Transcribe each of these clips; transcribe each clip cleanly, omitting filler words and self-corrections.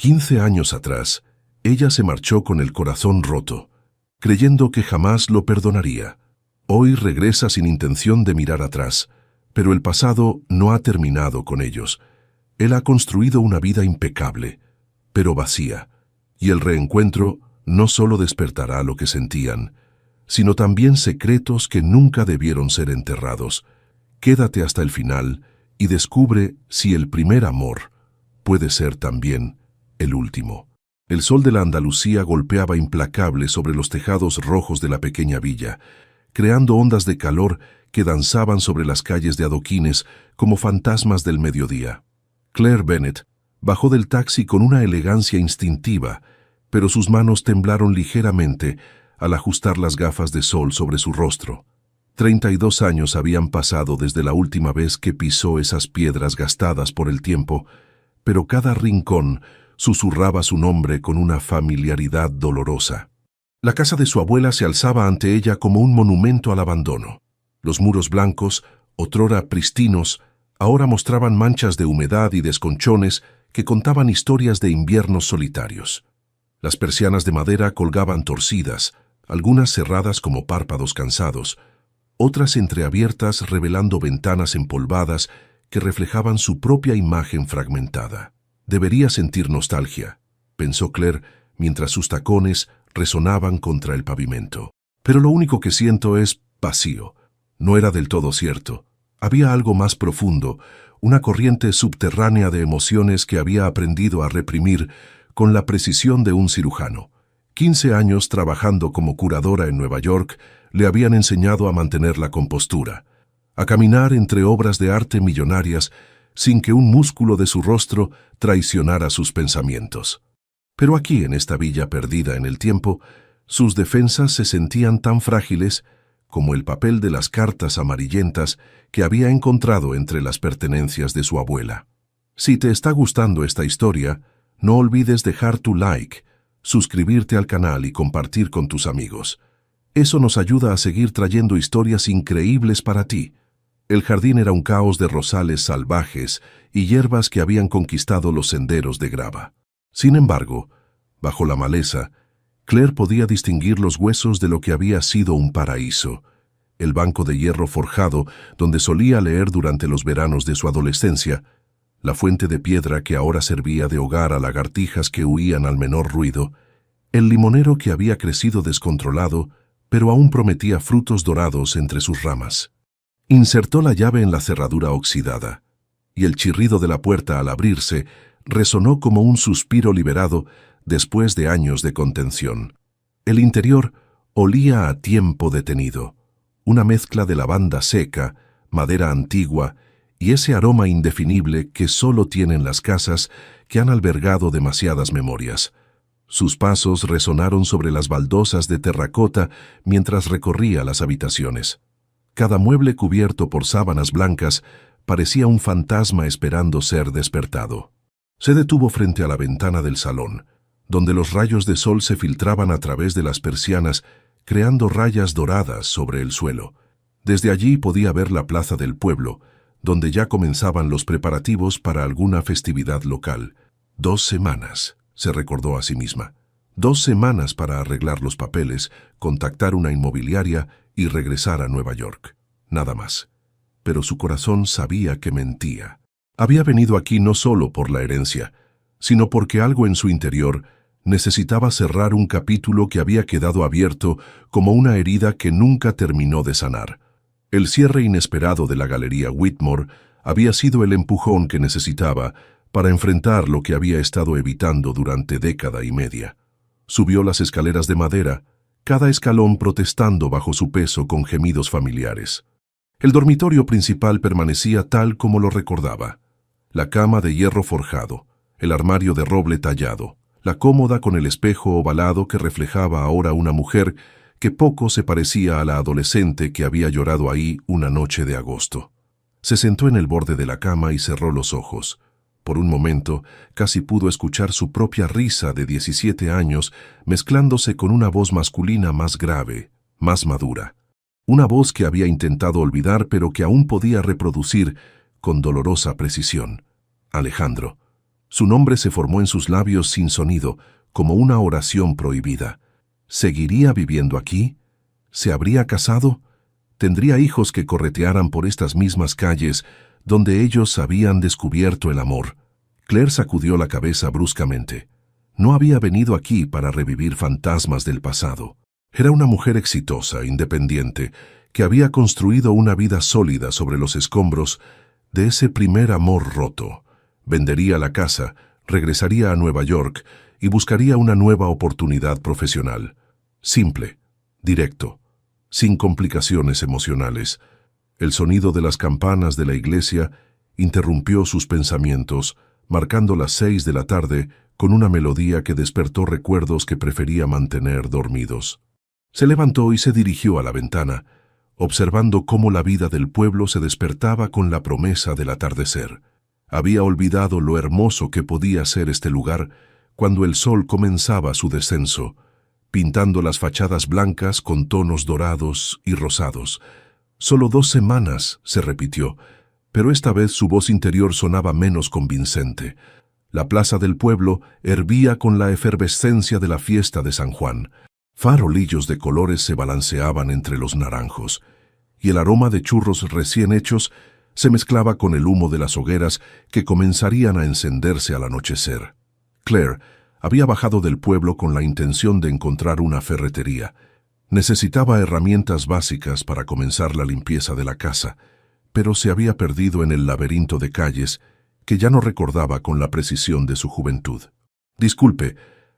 15 años atrás, ella se marchó con el corazón roto, creyendo que jamás lo perdonaría. Hoy regresa sin intención de mirar atrás, pero el pasado no ha terminado con ellos. Él ha construido una vida impecable, pero vacía, y el reencuentro no solo despertará lo que sentían, sino también secretos que nunca debieron ser enterrados. Quédate hasta el final y descubre si el primer amor puede ser también el último. El sol de la Andalucía golpeaba implacable sobre los tejados rojos de la pequeña villa, creando ondas de calor que danzaban sobre las calles de adoquines como fantasmas del mediodía. Claire Bennett bajó del taxi con una elegancia instintiva, pero sus manos temblaron ligeramente al ajustar las gafas de sol sobre su rostro. 32 años habían pasado desde la última vez que pisó esas piedras gastadas por el tiempo, pero cada rincón susurraba su nombre con una familiaridad dolorosa. La casa de su abuela se alzaba ante ella como un monumento al abandono. Los muros blancos, otrora pristinos, ahora mostraban manchas de humedad y desconchones que contaban historias de inviernos solitarios. Las persianas de madera colgaban torcidas, algunas cerradas como párpados cansados, otras entreabiertas revelando ventanas empolvadas que reflejaban su propia imagen fragmentada. Debería sentir nostalgia, pensó Claire, mientras sus tacones resonaban contra el pavimento. Pero lo único que siento es vacío. No era del todo cierto. Había algo más profundo, una corriente subterránea de emociones que había aprendido a reprimir con la precisión de un cirujano. 15 años trabajando como curadora en Nueva York le habían enseñado a mantener la compostura, a caminar entre obras de arte millonarias sin que un músculo de su rostro traicionara sus pensamientos. Pero aquí, en esta villa perdida en el tiempo, sus defensas se sentían tan frágiles como el papel de las cartas amarillentas que había encontrado entre las pertenencias de su abuela. Si te está gustando esta historia, no olvides dejar tu like, suscribirte al canal y compartir con tus amigos. Eso nos ayuda a seguir trayendo historias increíbles para ti. El jardín era un caos de rosales salvajes y hierbas que habían conquistado los senderos de grava. Sin embargo, bajo la maleza, Claire podía distinguir los huesos de lo que había sido un paraíso. El banco de hierro forjado donde solía leer durante los veranos de su adolescencia, la fuente de piedra que ahora servía de hogar a lagartijas que huían al menor ruido, el limonero que había crecido descontrolado, pero aún prometía frutos dorados entre sus ramas. Insertó la llave en la cerradura oxidada, y el chirrido de la puerta al abrirse resonó como un suspiro liberado después de años de contención. El interior olía a tiempo detenido, una mezcla de lavanda seca, madera antigua y ese aroma indefinible que solo tienen las casas que han albergado demasiadas memorias. Sus pasos resonaron sobre las baldosas de terracota mientras recorría las habitaciones. Cada mueble cubierto por sábanas blancas parecía un fantasma esperando ser despertado. Se detuvo frente a la ventana del salón, donde los rayos de sol se filtraban a través de las persianas, creando rayas doradas sobre el suelo. Desde allí podía ver la plaza del pueblo, donde ya comenzaban los preparativos para alguna festividad local. 2 semanas, se recordó a sí misma. 2 semanas para arreglar los papeles, contactar una inmobiliaria y regresar a Nueva York. Nada más. Pero su corazón sabía que mentía. Había venido aquí no solo por la herencia, sino porque algo en su interior necesitaba cerrar un capítulo que había quedado abierto como una herida que nunca terminó de sanar. El cierre inesperado de la Galería Whitmore había sido el empujón que necesitaba para enfrentar lo que había estado evitando durante década y media. Subió las escaleras de madera, cada escalón protestando bajo su peso con gemidos familiares. El dormitorio principal permanecía tal como lo recordaba. La cama de hierro forjado, el armario de roble tallado, la cómoda con el espejo ovalado que reflejaba ahora una mujer que poco se parecía a la adolescente que había llorado ahí una noche de agosto. Se sentó en el borde de la cama y cerró los ojos. Por un momento, casi pudo escuchar su propia risa de 17 años mezclándose con una voz masculina más grave, más madura. Una voz que había intentado olvidar pero que aún podía reproducir con dolorosa precisión. Alejandro, Su nombre se formó en sus labios sin sonido, como una oración prohibida. ¿Seguiría viviendo aquí? ¿Se habría casado? ¿Tendría hijos que corretearan por estas mismas calles donde ellos habían descubierto el amor? Claire sacudió la cabeza bruscamente. No había venido aquí para revivir fantasmas del pasado. Era una mujer exitosa, independiente, que había construido una vida sólida sobre los escombros de ese primer amor roto. Vendería la casa, regresaría a Nueva York y buscaría una nueva oportunidad profesional. Simple, directo, sin complicaciones emocionales. El sonido de las campanas de la iglesia interrumpió sus pensamientos, marcando las 6 de la tarde con una melodía que despertó recuerdos que prefería mantener dormidos. Se levantó y se dirigió a la ventana, observando cómo la vida del pueblo se despertaba con la promesa del atardecer. Había olvidado lo hermoso que podía ser este lugar cuando el sol comenzaba su descenso, pintando las fachadas blancas con tonos dorados y rosados. Solo 2 semanas, se repitió, pero esta vez su voz interior sonaba menos convincente. La plaza del pueblo hervía con la efervescencia de la fiesta de San Juan. Farolillos de colores se balanceaban entre los naranjos, y el aroma de churros recién hechos se mezclaba con el humo de las hogueras que comenzarían a encenderse al anochecer. Claire había bajado del pueblo con la intención de encontrar una ferretería. Necesitaba herramientas básicas para comenzar la limpieza de la casa, pero se había perdido en el laberinto de calles que ya no recordaba con la precisión de su juventud. «Disculpe,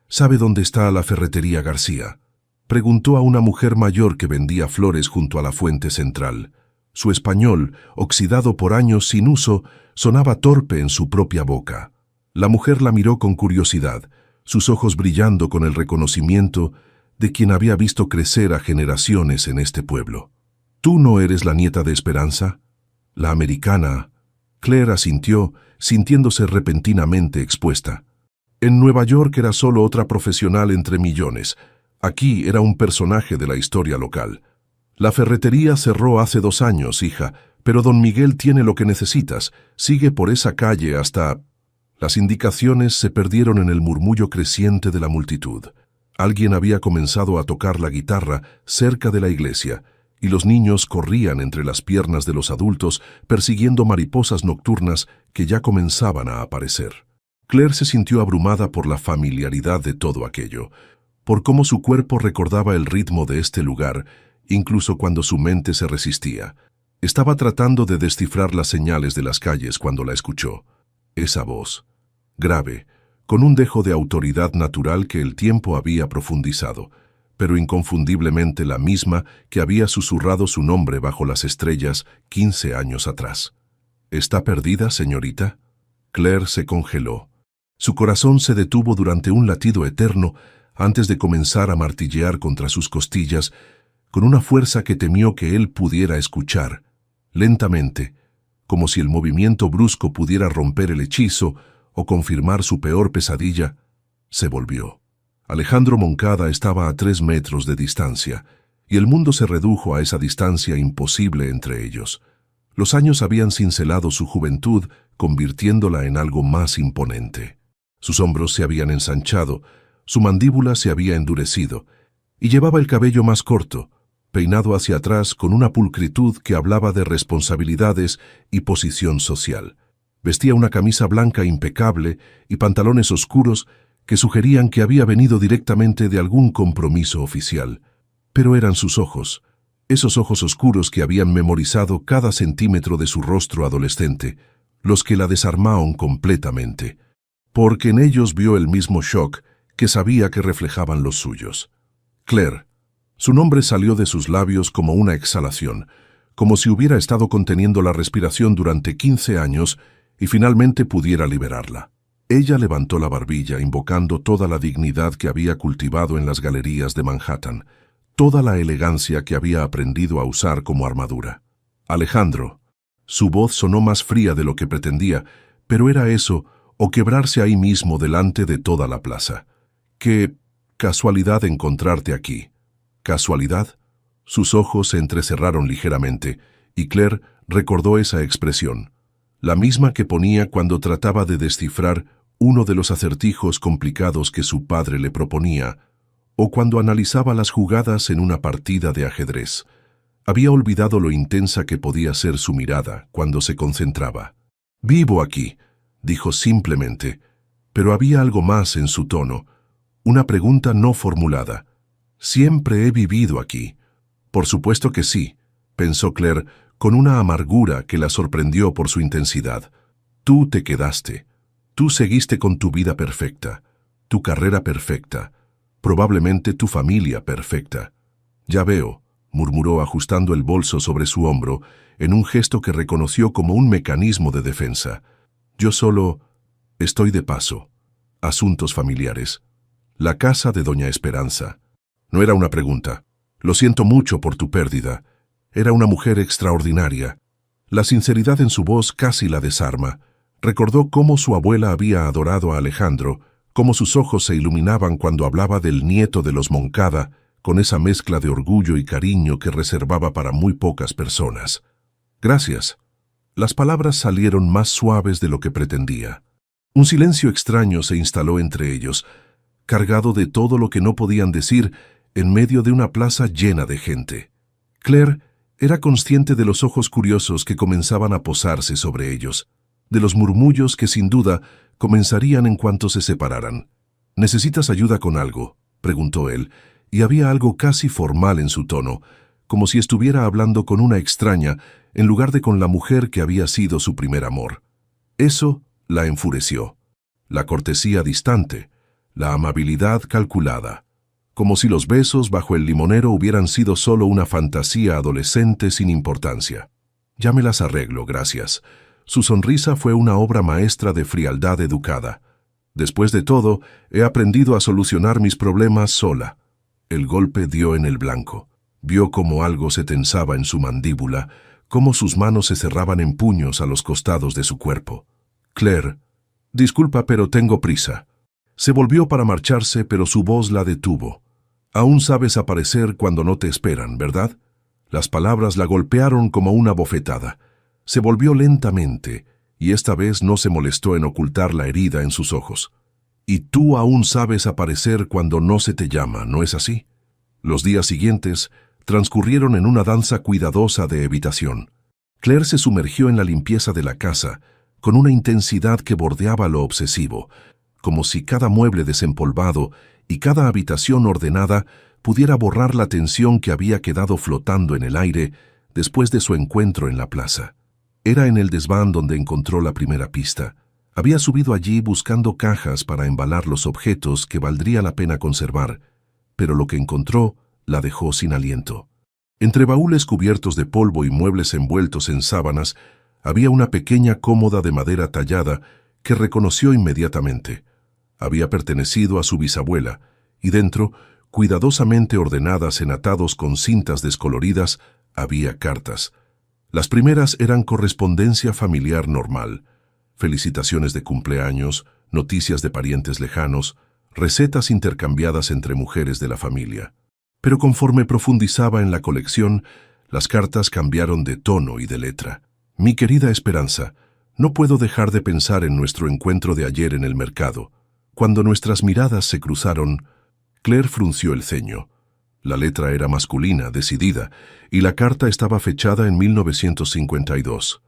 ¿sabe dónde está la ferretería García?», preguntó a una mujer mayor que vendía flores junto a la fuente central. Su español, oxidado por años sin uso, sonaba torpe en su propia boca. La mujer la miró con curiosidad, sus ojos brillando con el reconocimiento de quien había visto crecer a generaciones en este pueblo. «¿Tú no eres la nieta de Esperanza? La americana». Claire asintió, sintiéndose repentinamente expuesta. En Nueva York era solo otra profesional entre millones. Aquí era un personaje de la historia local. «La ferretería cerró hace 2 años, hija, pero don Miguel tiene lo que necesitas. Sigue por esa calle hasta...». Las indicaciones se perdieron en el murmullo creciente de la multitud. Alguien había comenzado a tocar la guitarra cerca de la iglesia, y los niños corrían entre las piernas de los adultos persiguiendo mariposas nocturnas que ya comenzaban a aparecer. Claire se sintió abrumada por la familiaridad de todo aquello, por cómo su cuerpo recordaba el ritmo de este lugar, incluso cuando su mente se resistía. Estaba tratando de descifrar las señales de las calles cuando la escuchó. Esa voz, grave, con un dejo de autoridad natural que el tiempo había profundizado, pero inconfundiblemente la misma que había susurrado su nombre bajo las estrellas 15 años atrás. «¿Está perdida, señorita?». Claire se congeló. Su corazón se detuvo durante un latido eterno antes de comenzar a martillear contra sus costillas con una fuerza que temió que él pudiera escuchar. Lentamente, como si el movimiento brusco pudiera romper el hechizo o confirmar su peor pesadilla, se volvió. Alejandro Moncada estaba a 3 metros de distancia, y el mundo se redujo a esa distancia imposible entre ellos. Los años habían cincelado su juventud, convirtiéndola en algo más imponente. Sus hombros se habían ensanchado, su mandíbula se había endurecido, y llevaba el cabello más corto, peinado hacia atrás con una pulcritud que hablaba de responsabilidades y posición social. Vestía una camisa blanca impecable y pantalones oscuros que sugerían que había venido directamente de algún compromiso oficial. Pero eran sus ojos, esos ojos oscuros que habían memorizado cada centímetro de su rostro adolescente, los que la desarmaron completamente, porque en ellos vio el mismo shock que sabía que reflejaban los suyos. Claire. Su nombre salió de sus labios como una exhalación, como si hubiera estado conteniendo la respiración durante 15 años y finalmente pudiera liberarla. Ella levantó la barbilla invocando toda la dignidad que había cultivado en las galerías de Manhattan, toda la elegancia que había aprendido a usar como armadura. «Alejandro». Su voz sonó más fría de lo que pretendía, pero era eso o quebrarse ahí mismo delante de toda la plaza. «Qué casualidad encontrarte aquí». «¿Casualidad?». Sus ojos se entrecerraron ligeramente, y Claire recordó esa expresión, la misma que ponía cuando trataba de descifrar uno de los acertijos complicados que su padre le proponía, o cuando analizaba las jugadas en una partida de ajedrez. Había olvidado lo intensa que podía ser su mirada cuando se concentraba. «Vivo aquí», dijo simplemente, pero había algo más en su tono, una pregunta no formulada. «¿Siempre he vivido aquí?» «Por supuesto que sí», pensó Claire, con una amargura que la sorprendió por su intensidad. «Tú te quedaste. Tú seguiste con tu vida perfecta, tu carrera perfecta, probablemente tu familia perfecta». «Ya veo», murmuró ajustando el bolso sobre su hombro, en un gesto que reconoció como un mecanismo de defensa. «Yo solo estoy de paso. Asuntos familiares. La casa de Doña Esperanza». No era una pregunta. «Lo siento mucho por tu pérdida». Era una mujer extraordinaria. La sinceridad en su voz casi la desarma. Recordó cómo su abuela había adorado a Alejandro, cómo sus ojos se iluminaban cuando hablaba del nieto de los Moncada, con esa mezcla de orgullo y cariño que reservaba para muy pocas personas. «Gracias». Las palabras salieron más suaves de lo que pretendía. Un silencio extraño se instaló entre ellos, cargado de todo lo que no podían decir en medio de una plaza llena de gente. Claire era consciente de los ojos curiosos que comenzaban a posarse sobre ellos, de los murmullos que sin duda comenzarían en cuanto se separaran. «¿Necesitas ayuda con algo?», preguntó él, y había algo casi formal en su tono, como si estuviera hablando con una extraña en lugar de con la mujer que había sido su primer amor. Eso la enfureció. La cortesía distante, la amabilidad calculada, como si los besos bajo el limonero hubieran sido solo una fantasía adolescente sin importancia. «Ya me las arreglo, gracias». Su sonrisa fue una obra maestra de frialdad educada. «Después de todo, he aprendido a solucionar mis problemas sola». El golpe dio en el blanco. Vio cómo algo se tensaba en su mandíbula, cómo sus manos se cerraban en puños a los costados de su cuerpo. «Claire, disculpa, pero tengo prisa». Se volvió para marcharse, pero su voz la detuvo. «Aún sabes aparecer cuando no te esperan, ¿verdad?». Las palabras la golpearon como una bofetada. Se volvió lentamente, y esta vez no se molestó en ocultar la herida en sus ojos. «Y tú aún sabes aparecer cuando no se te llama, ¿no es así?». Los días siguientes transcurrieron en una danza cuidadosa de evitación. Claire se sumergió en la limpieza de la casa, con una intensidad que bordeaba lo obsesivo, como si cada mueble desempolvado y cada habitación ordenada pudiera borrar la tensión que había quedado flotando en el aire después de su encuentro en la plaza. Era en el desván donde encontró la primera pista. Había subido allí buscando cajas para embalar los objetos que valdría la pena conservar, pero lo que encontró la dejó sin aliento. Entre baúles cubiertos de polvo y muebles envueltos en sábanas, había una pequeña cómoda de madera tallada que reconoció inmediatamente. Había pertenecido a su bisabuela, y dentro, cuidadosamente ordenadas en atados con cintas descoloridas, había cartas. Las primeras eran correspondencia familiar normal, felicitaciones de cumpleaños, noticias de parientes lejanos, recetas intercambiadas entre mujeres de la familia. Pero conforme profundizaba en la colección, las cartas cambiaron de tono y de letra. «Mi querida Esperanza, no puedo dejar de pensar en nuestro encuentro de ayer en el mercado. Cuando nuestras miradas se cruzaron». Claire frunció el ceño. La letra era masculina, decidida, y la carta estaba fechada en 1952.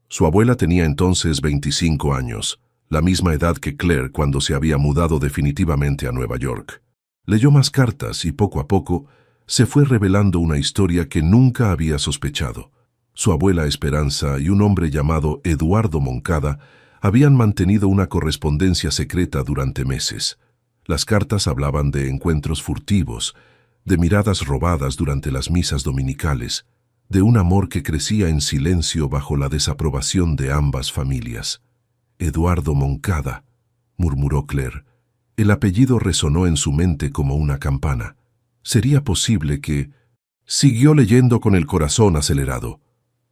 Su abuela tenía entonces 25 años, la misma edad que Claire cuando se había mudado definitivamente a Nueva York. Leyó más cartas y poco a poco se fue revelando una historia que nunca había sospechado. Su abuela Esperanza y un hombre llamado Eduardo Moncada habían mantenido una correspondencia secreta durante meses. Las cartas hablaban de encuentros furtivos, de miradas robadas durante las misas dominicales, de un amor que crecía en silencio bajo la desaprobación de ambas familias. «Eduardo Moncada», murmuró Claire. El apellido resonó en su mente como una campana. ¿Sería posible que...? Siguió leyendo con el corazón acelerado.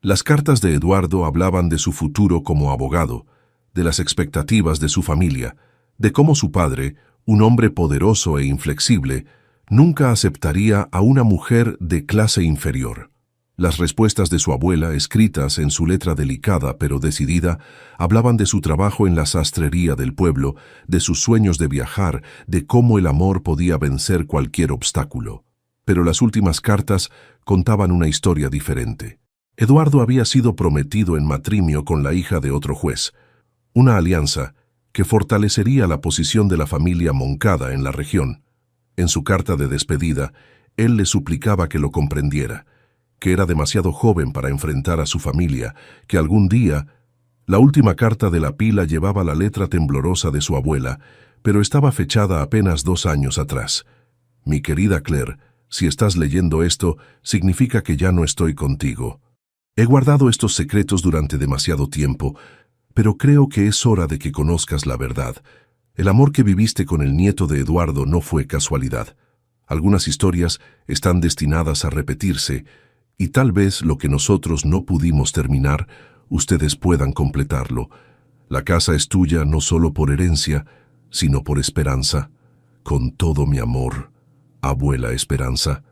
Las cartas de Eduardo hablaban de su futuro como abogado, de las expectativas de su familia, de cómo su padre, un hombre poderoso e inflexible, nunca aceptaría a una mujer de clase inferior. Las respuestas de su abuela, escritas en su letra delicada pero decidida, hablaban de su trabajo en la sastrería del pueblo, de sus sueños de viajar, de cómo el amor podía vencer cualquier obstáculo. Pero las últimas cartas contaban una historia diferente. Eduardo había sido prometido en matrimonio con la hija de otro juez, una alianza que fortalecería la posición de la familia Moncada en la región. En su carta de despedida, él le suplicaba que lo comprendiera, que era demasiado joven para enfrentar a su familia, que algún día... La última carta de la pila llevaba la letra temblorosa de su abuela, pero estaba fechada apenas 2 años atrás. Mi querida Claire, si estás leyendo esto, significa que ya no estoy contigo. He guardado estos secretos durante demasiado tiempo, pero creo que es hora de que conozcas la verdad. El amor que viviste con el nieto de Eduardo no fue casualidad. Algunas historias están destinadas a repetirse, y tal vez lo que nosotros no pudimos terminar, ustedes puedan completarlo. La casa es tuya no solo por herencia, sino por esperanza. Con todo mi amor, abuela Esperanza.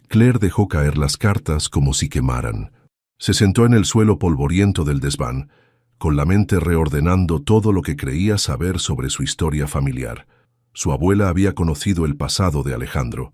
Claire dejó caer las cartas como si quemaran. Se sentó en el suelo polvoriento del desván, con la mente reordenando todo lo que creía saber sobre su historia familiar. Su abuela había conocido el pasado de Alejandro.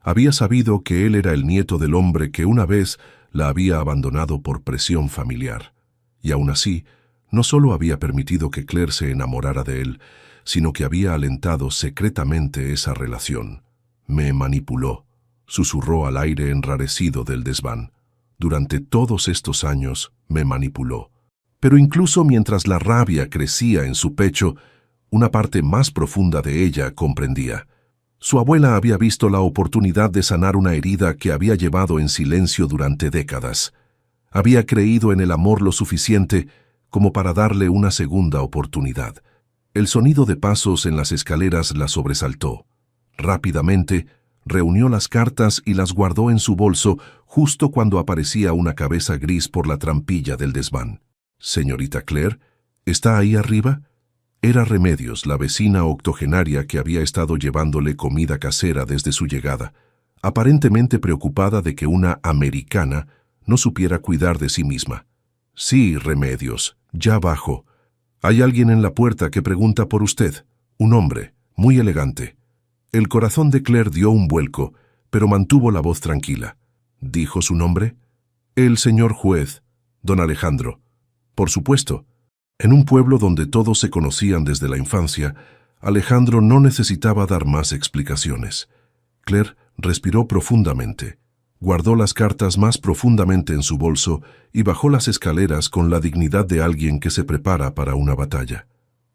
Había sabido que él era el nieto del hombre que una vez la había abandonado por presión familiar. Y aún así, no solo había permitido que Claire se enamorara de él, sino que había alentado secretamente esa relación. Me manipuló, susurró al aire enrarecido del desván. Durante todos estos años me manipuló. Pero incluso mientras la rabia crecía en su pecho, una parte más profunda de ella comprendía. Su abuela había visto la oportunidad de sanar una herida que había llevado en silencio durante décadas. Había creído en el amor lo suficiente como para darle una segunda oportunidad. El sonido de pasos en las escaleras la sobresaltó. Rápidamente, reunió las cartas y las guardó en su bolso justo cuando aparecía una cabeza gris por la trampilla del desván. «Señorita Claire, ¿está ahí arriba?» Era Remedios, la vecina octogenaria que había estado llevándole comida casera desde su llegada, aparentemente preocupada de que una americana no supiera cuidar de sí misma. «Sí, Remedios, ya bajo. Hay alguien en la puerta que pregunta por usted, un hombre, muy elegante». El corazón de Claire dio un vuelco, pero mantuvo la voz tranquila. ¿Dijo su nombre? «El señor juez, don Alejandro». Por supuesto. En un pueblo donde todos se conocían desde la infancia, Alejandro no necesitaba dar más explicaciones. Claire respiró profundamente, guardó las cartas más profundamente en su bolso y bajó las escaleras con la dignidad de alguien que se prepara para una batalla.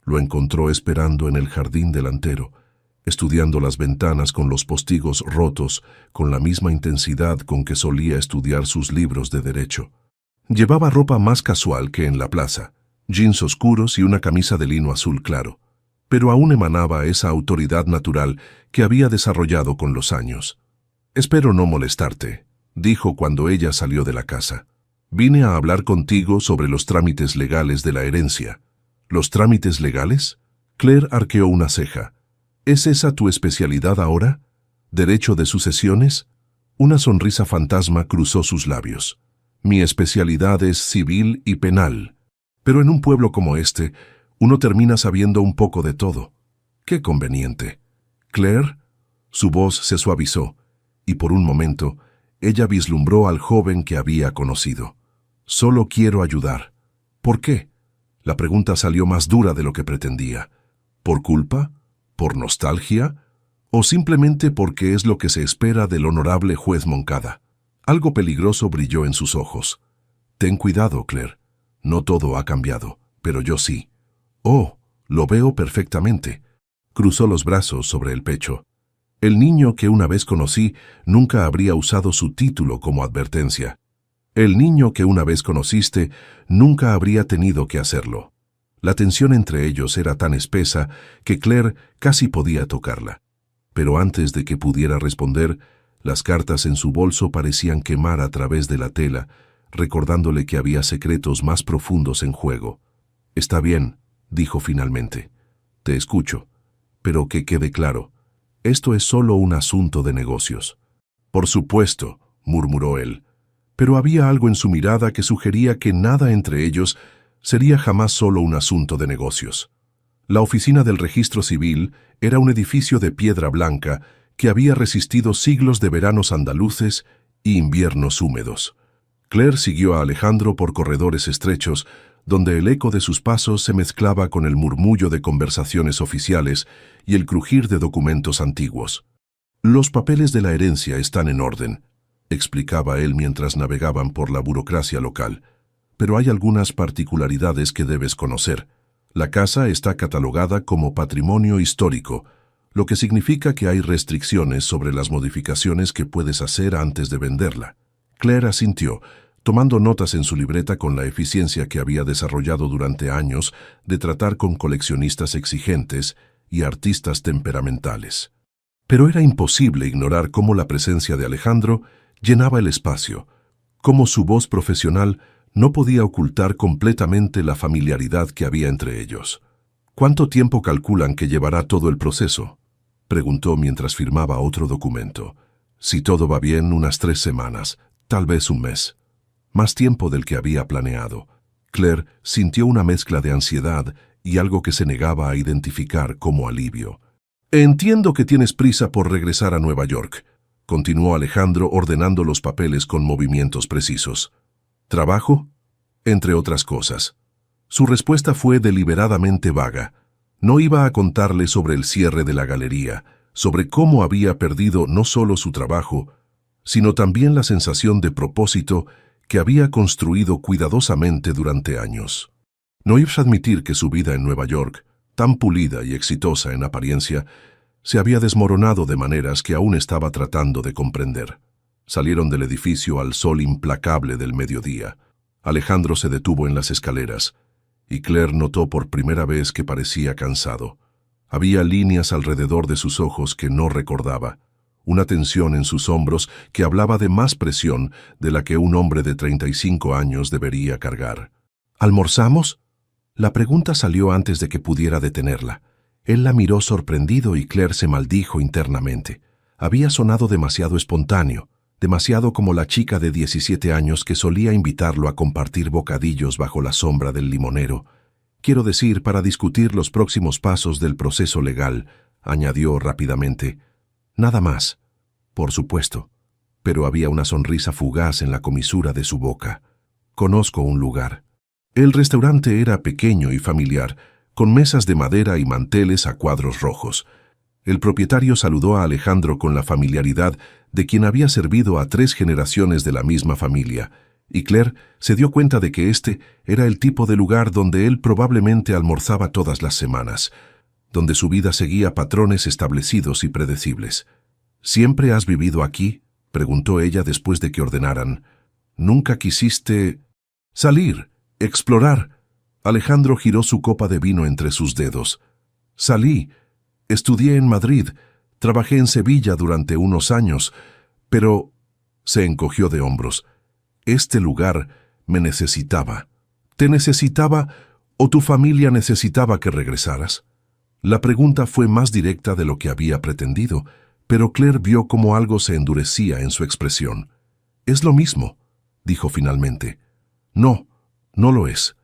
Lo encontró esperando en el jardín delantero, estudiando las ventanas con los postigos rotos con la misma intensidad con que solía estudiar sus libros de derecho. Llevaba ropa más casual que en la plaza, jeans oscuros y una camisa de lino azul claro, pero aún emanaba esa autoridad natural que había desarrollado con los años. «Espero no molestarte», dijo cuando ella salió de la casa. «Vine a hablar contigo sobre los trámites legales de la herencia». «¿Los trámites legales?» Claire arqueó una ceja. «¿Es esa tu especialidad ahora? ¿Derecho de sucesiones?» Una sonrisa fantasma cruzó sus labios. «Mi especialidad es civil y penal. Pero en un pueblo como este, uno termina sabiendo un poco de todo. ¡Qué conveniente!» «Claire», su voz se suavizó, y por un momento, ella vislumbró al joven que había conocido. «Solo quiero ayudar». «¿Por qué?» La pregunta salió más dura de lo que pretendía. ¿Por culpa? ¿Por nostalgia? ¿O simplemente porque es lo que se espera del honorable juez Moncada? Algo peligroso brilló en sus ojos. «Ten cuidado, Claire. No todo ha cambiado, pero yo sí». «Oh, lo veo perfectamente». Cruzó los brazos sobre el pecho. «El niño que una vez conocí nunca habría usado su título como advertencia. El niño que una vez conociste nunca habría tenido que hacerlo». La tensión entre ellos era tan espesa que Claire casi podía tocarla. Pero antes de que pudiera responder, las cartas en su bolso parecían quemar a través de la tela, recordándole que había secretos más profundos en juego. «Está bien», dijo finalmente. «Te escucho. Pero que quede claro, esto es solo un asunto de negocios». «Por supuesto», murmuró él. pero había algo en su mirada que sugería que nada entre ellos sería jamás solo un asunto de negocios. La oficina del registro civil era un edificio de piedra blanca que había resistido siglos de veranos andaluces y inviernos húmedos. Claire siguió a Alejandro por corredores estrechos, donde el eco de sus pasos se mezclaba con el murmullo de conversaciones oficiales y el crujir de documentos antiguos. «Los papeles de la herencia están en orden», explicaba él mientras navegaban por la burocracia local. «Pero hay algunas particularidades que debes conocer. La casa está catalogada como patrimonio histórico, lo que significa que hay restricciones sobre las modificaciones que puedes hacer antes de venderla». Claire asintió, tomando notas en su libreta con la eficiencia que había desarrollado durante años de tratar con coleccionistas exigentes y artistas temperamentales. Pero era imposible ignorar cómo la presencia de Alejandro llenaba el espacio, cómo su voz profesional no podía ocultar completamente la familiaridad que había entre ellos. «¿Cuánto tiempo calculan que llevará todo el proceso?», preguntó mientras firmaba otro documento. «Si todo va bien, unas 3 semanas, tal vez un mes». Más tiempo del que había planeado. Claire sintió una mezcla de ansiedad y algo que se negaba a identificar como alivio. «Entiendo que tienes prisa por regresar a Nueva York», continuó Alejandro ordenando los papeles con movimientos precisos. «¿Trabajo?», entre otras cosas. Su respuesta fue deliberadamente vaga. No iba a contarle sobre el cierre de la galería, sobre cómo había perdido no solo su trabajo, sino también la sensación de propósito que había construido cuidadosamente durante años. No iba a admitir que su vida en Nueva York, tan pulida y exitosa en apariencia, se había desmoronado de maneras que aún estaba tratando de comprender. Salieron del edificio al sol implacable del mediodía. Alejandro se detuvo en las escaleras, y Claire notó por primera vez que parecía cansado. Había líneas alrededor de sus ojos que no recordaba, una tensión en sus hombros que hablaba de más presión de la que un hombre de 35 años debería cargar. «¿Almorzamos?». La pregunta salió antes de que pudiera detenerla. Él la miró sorprendido y Claire se maldijo internamente. Había sonado demasiado espontáneo, demasiado como la chica de 17 años que solía invitarlo a compartir bocadillos bajo la sombra del limonero. «Quiero decir, para discutir los próximos pasos del proceso legal», añadió rápidamente. «Nada más, por supuesto», pero había una sonrisa fugaz en la comisura de su boca. «Conozco un lugar». El restaurante era pequeño y familiar, con mesas de madera y manteles a cuadros rojos. El propietario saludó a Alejandro con la familiaridad de quien había servido a 3 generaciones de la misma familia, y Claire se dio cuenta de que este era el tipo de lugar donde él probablemente almorzaba todas las semanas, donde su vida seguía patrones establecidos y predecibles. «¿Siempre has vivido aquí?», preguntó ella después de que ordenaran. «¿Nunca quisiste salir, explorar?». Alejandro giró su copa de vino entre sus dedos. «Salí, estudié en Madrid, trabajé en Sevilla durante unos años, pero…» Se encogió de hombros. «Este lugar me necesitaba». «¿Te necesitaba o tu familia necesitaba que regresaras?». La pregunta fue más directa de lo que había pretendido, pero Claire vio cómo algo se endurecía en su expresión. «Es lo mismo», dijo finalmente. «No, no lo es».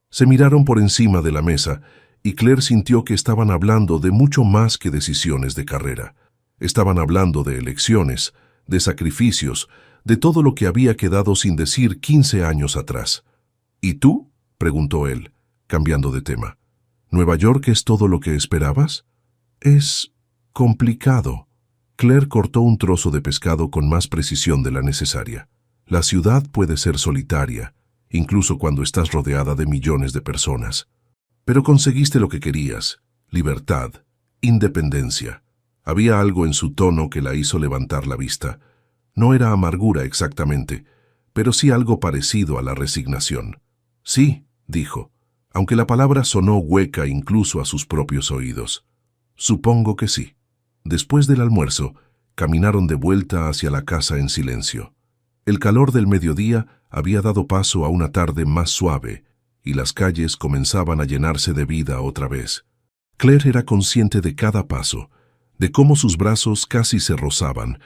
Se miraron por encima de la mesa y Claire sintió que estaban hablando de mucho más que decisiones de carrera. Estaban hablando de elecciones, de sacrificios, de todo lo que había quedado sin decir 15 años atrás. «¿Y tú?», preguntó él, cambiando de tema. «¿Nueva York es todo lo que esperabas?». «Es complicado». Claire cortó un trozo de pescado con más precisión de la necesaria. «La ciudad puede ser solitaria, incluso cuando estás rodeada de millones de personas. Pero conseguiste lo que querías, libertad, independencia». Había algo en su tono que la hizo levantar la vista. No era amargura exactamente, pero sí algo parecido a la resignación. «Sí», dijo, aunque la palabra sonó hueca incluso a sus propios oídos. «Supongo que sí». Después del almuerzo, caminaron de vuelta hacia la casa en silencio. El calor del mediodía había dado paso a una tarde más suave, y las calles comenzaban a llenarse de vida otra vez. Claire era consciente de cada paso, de cómo sus brazos casi se rozaban,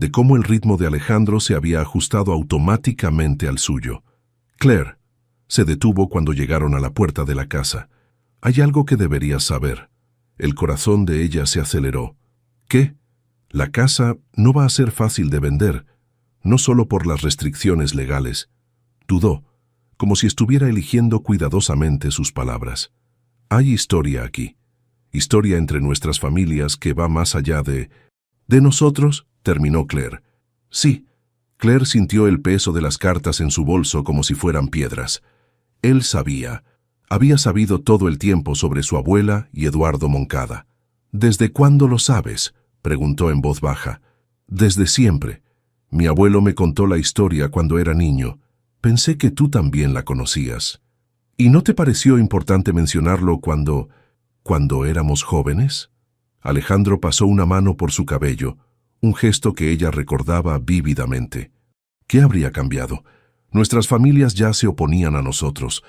de cómo el ritmo de Alejandro se había ajustado automáticamente al suyo. Claire se detuvo cuando llegaron a la puerta de la casa. Hay algo que deberías saber. El corazón de ella se aceleró. ¿Qué? La casa no va a ser fácil de vender, no solo por las restricciones legales. Dudó, como si estuviera eligiendo cuidadosamente sus palabras. Hay historia aquí. Historia entre nuestras familias que va más allá de... ¿De nosotros? Terminó Claire. Sí. Claire sintió el peso de las cartas en su bolso como si fueran piedras. Él sabía. Había sabido todo el tiempo sobre su abuela y Eduardo Moncada. ¿Desde cuándo lo sabes?, preguntó en voz baja. Desde siempre. Mi abuelo me contó la historia cuando era niño. Pensé que tú también la conocías. ¿Y no te pareció importante mencionarlo cuando éramos jóvenes? Alejandro pasó una mano por su cabello, un gesto que ella recordaba vívidamente. ¿Qué habría cambiado? Nuestras familias ya se oponían a nosotros.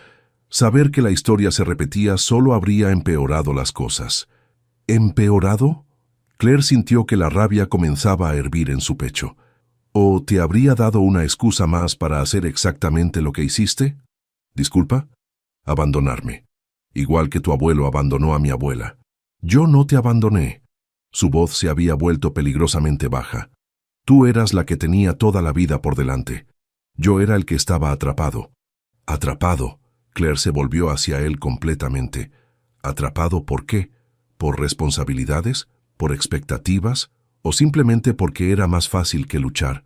Saber que la historia se repetía solo habría empeorado las cosas. ¿Empeorado? Claire sintió que la rabia comenzaba a hervir en su pecho. ¿O te habría dado una excusa más para hacer exactamente lo que hiciste? ¿Disculpa? Abandonarme. Igual que tu abuelo abandonó a mi abuela. Yo no te abandoné. Su voz se había vuelto peligrosamente baja. Tú eras la que tenía toda la vida por delante. Yo era el que estaba atrapado. ¿Atrapado? Claire se volvió hacia él completamente. ¿Atrapado por qué? ¿Por responsabilidades? ¿Por expectativas? ¿O simplemente porque era más fácil que luchar?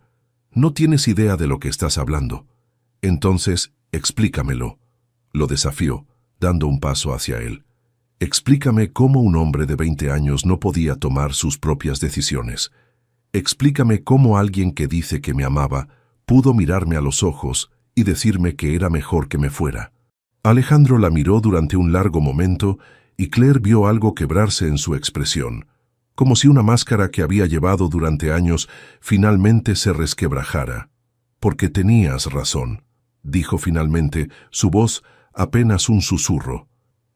No tienes idea de lo que estás hablando. Entonces, explícamelo. Lo desafió, dando un paso hacia él. Explícame cómo un hombre de 20 años no podía tomar sus propias decisiones. Explícame cómo alguien que dice que me amaba pudo mirarme a los ojos y decirme que era mejor que me fuera. Alejandro la miró durante un largo momento y Claire vio algo quebrarse en su expresión, como si una máscara que había llevado durante años finalmente se resquebrajara. Porque tenías razón, dijo finalmente, su voz apenas un susurro.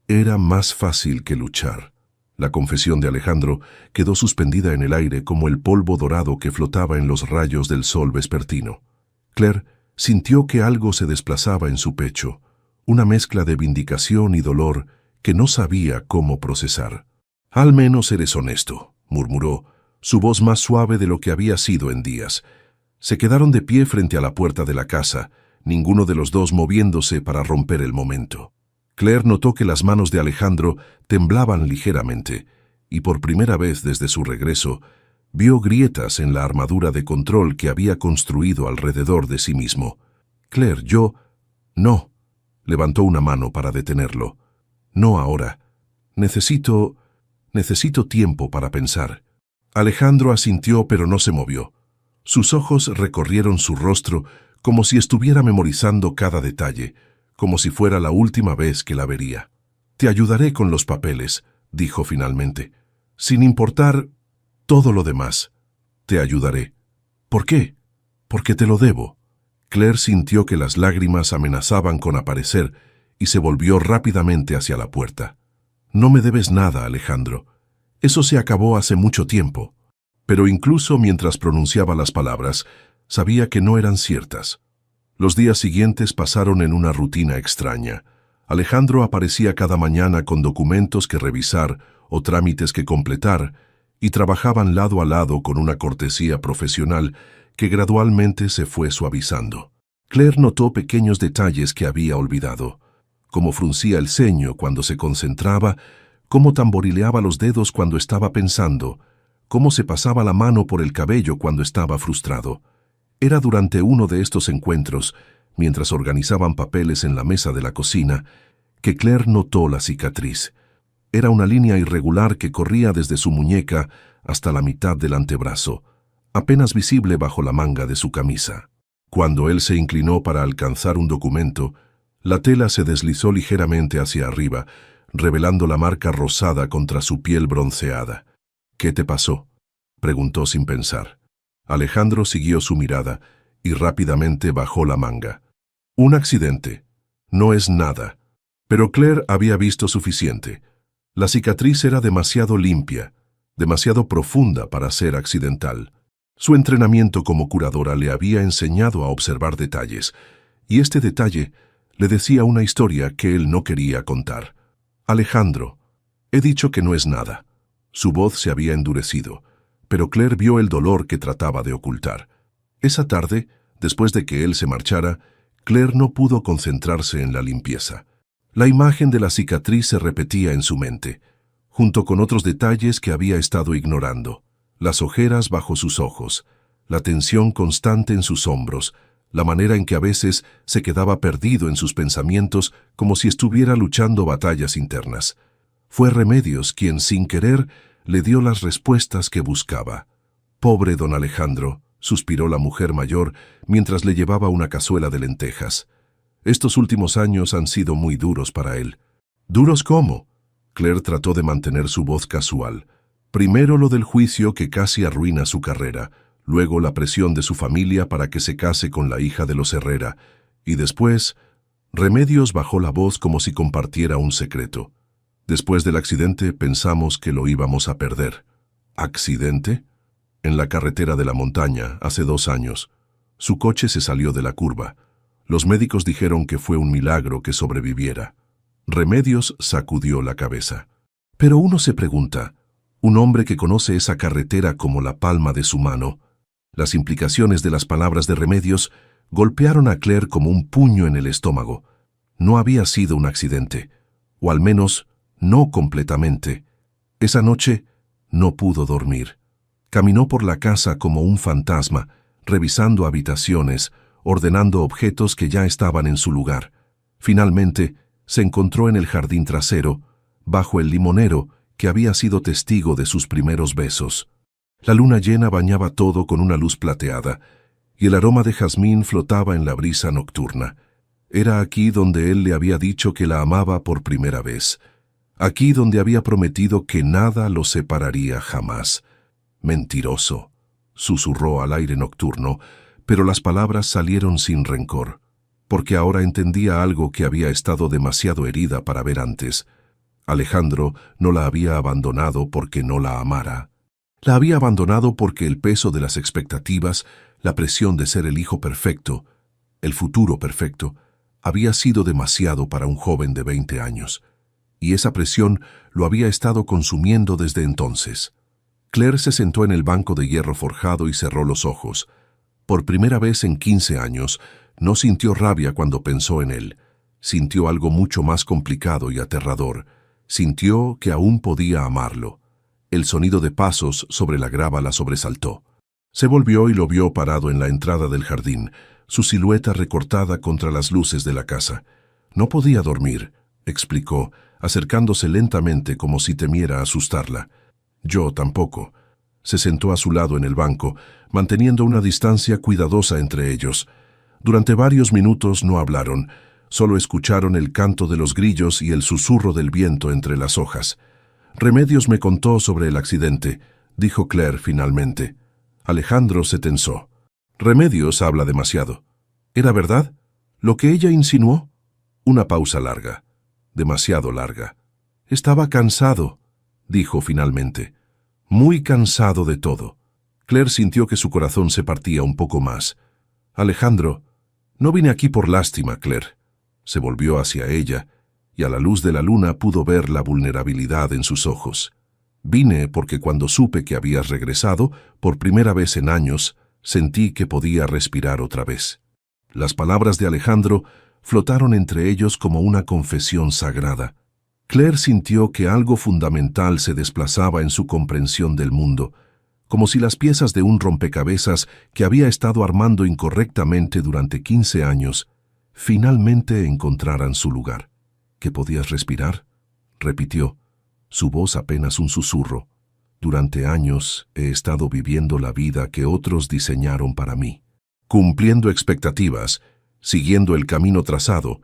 Era más fácil que luchar. La confesión de Alejandro quedó suspendida en el aire como el polvo dorado que flotaba en los rayos del sol vespertino. Claire sintió que algo se desplazaba en su pecho, una mezcla de vindicación y dolor que no sabía cómo procesar. «Al menos eres honesto», murmuró, su voz más suave de lo que había sido en días. Se quedaron de pie frente a la puerta de la casa, ninguno de los dos moviéndose para romper el momento. Claire notó que las manos de Alejandro temblaban ligeramente, y por primera vez desde su regreso, vio grietas en la armadura de control que había construido alrededor de sí mismo. «Claire, yo...» «No», levantó una mano para detenerlo. «No ahora. Necesito tiempo para pensar». Alejandro asintió pero no se movió. Sus ojos recorrieron su rostro como si estuviera memorizando cada detalle, como si fuera la última vez que la vería. «Te ayudaré con los papeles», dijo finalmente. «Sin importar todo lo demás, te ayudaré». «¿Por qué?» «Porque te lo debo». Claire sintió que las lágrimas amenazaban con aparecer y se volvió rápidamente hacia la puerta. «No me debes nada, Alejandro. Eso se acabó hace mucho tiempo». Pero incluso mientras pronunciaba las palabras, sabía que no eran ciertas. Los días siguientes pasaron en una rutina extraña. Alejandro aparecía cada mañana con documentos que revisar o trámites que completar, y trabajaban lado a lado con una cortesía profesional que gradualmente se fue suavizando. Claire notó pequeños detalles que había olvidado, cómo fruncía el ceño cuando se concentraba, cómo tamborileaba los dedos cuando estaba pensando, cómo se pasaba la mano por el cabello cuando estaba frustrado. Era durante uno de estos encuentros, mientras organizaban papeles en la mesa de la cocina, que Claire notó la cicatriz. Era una línea irregular que corría desde su muñeca hasta la mitad del antebrazo, apenas visible bajo la manga de su camisa. Cuando él se inclinó para alcanzar un documento, la tela se deslizó ligeramente hacia arriba, revelando la marca rosada contra su piel bronceada. «¿Qué te pasó?», preguntó sin pensar. Alejandro siguió su mirada y rápidamente bajó la manga. «Un accidente. No es nada». Pero Claire había visto suficiente. La cicatriz era demasiado limpia, demasiado profunda para ser accidental. Su entrenamiento como curadora le había enseñado a observar detalles, y este detalle le decía una historia que él no quería contar. Alejandro, he dicho que no es nada. Su voz se había endurecido, pero Claire vio el dolor que trataba de ocultar. Esa tarde, después de que él se marchara, Claire no pudo concentrarse en la limpieza. La imagen de la cicatriz se repetía en su mente, junto con otros detalles que había estado ignorando. Las ojeras bajo sus ojos, la tensión constante en sus hombros, la manera en que a veces se quedaba perdido en sus pensamientos como si estuviera luchando batallas internas. Fue Remedios quien, sin querer, le dio las respuestas que buscaba. «Pobre don Alejandro», suspiró la mujer mayor mientras le llevaba una cazuela de lentejas. «Estos últimos años han sido muy duros para él». «¿Duros cómo?». Claire trató de mantener su voz casual. Primero lo del juicio que casi arruina su carrera, luego la presión de su familia para que se case con la hija de los Herrera, y después, Remedios bajó la voz como si compartiera un secreto. «Después del accidente pensamos que lo íbamos a perder». «¿Accidente?». «En la carretera de la montaña, hace 2 años. Su coche se salió de la curva. Los médicos dijeron que fue un milagro que sobreviviera». Remedios sacudió la cabeza. Pero uno se pregunta, un hombre que conoce esa carretera como la palma de su mano. Las implicaciones de las palabras de Remedios golpearon a Claire como un puño en el estómago. No había sido un accidente, o al menos no completamente. Esa noche no pudo dormir. Caminó por la casa como un fantasma, revisando habitaciones, ordenando objetos que ya estaban en su lugar. Finalmente, se encontró en el jardín trasero, bajo el limonero que había sido testigo de sus primeros besos. La luna llena bañaba todo con una luz plateada, y el aroma de jazmín flotaba en la brisa nocturna. Era aquí donde él le había dicho que la amaba por primera vez. Aquí donde había prometido que nada los separaría jamás. «Mentiroso», susurró al aire nocturno, pero las palabras salieron sin rencor, porque ahora entendía algo que había estado demasiado herida para ver antes. Alejandro no la había abandonado porque no la amara. La había abandonado porque el peso de las expectativas, la presión de ser el hijo perfecto, el futuro perfecto, había sido demasiado para un joven de 20 años, y esa presión lo había estado consumiendo desde entonces. Claire se sentó en el banco de hierro forjado y cerró los ojos. Por primera vez en 15 años, no sintió rabia cuando pensó en él. Sintió algo mucho más complicado y aterrador. Sintió que aún podía amarlo. El sonido de pasos sobre la grava la sobresaltó. Se volvió y lo vio parado en la entrada del jardín, su silueta recortada contra las luces de la casa. «No podía dormir», explicó, acercándose lentamente como si temiera asustarla. «Yo tampoco». Se sentó a su lado en el banco, manteniendo una distancia cuidadosa entre ellos. Durante varios minutos no hablaron, solo escucharon el canto de los grillos y el susurro del viento entre las hojas. «Remedios me contó sobre el accidente», dijo Claire finalmente. Alejandro se tensó. «Remedios habla demasiado». «¿Era verdad? ¿Lo que ella insinuó?». Una pausa larga, demasiado larga. «Estaba cansado», dijo finalmente. «Muy cansado de todo». Claire sintió que su corazón se partía un poco más. «Alejandro, no vine aquí por lástima, Claire». Se volvió hacia ella, y a la luz de la luna pudo ver la vulnerabilidad en sus ojos. «Vine porque cuando supe que habías regresado, por primera vez en años, sentí que podía respirar otra vez». Las palabras de Alejandro flotaron entre ellos como una confesión sagrada. Claire sintió que algo fundamental se desplazaba en su comprensión del mundo, como si las piezas de un rompecabezas que había estado armando incorrectamente durante 15 años finalmente encontraran su lugar. «¿Que podías respirar?», repitió, su voz apenas un susurro. «Durante años he estado viviendo la vida que otros diseñaron para mí, cumpliendo expectativas, siguiendo el camino trazado,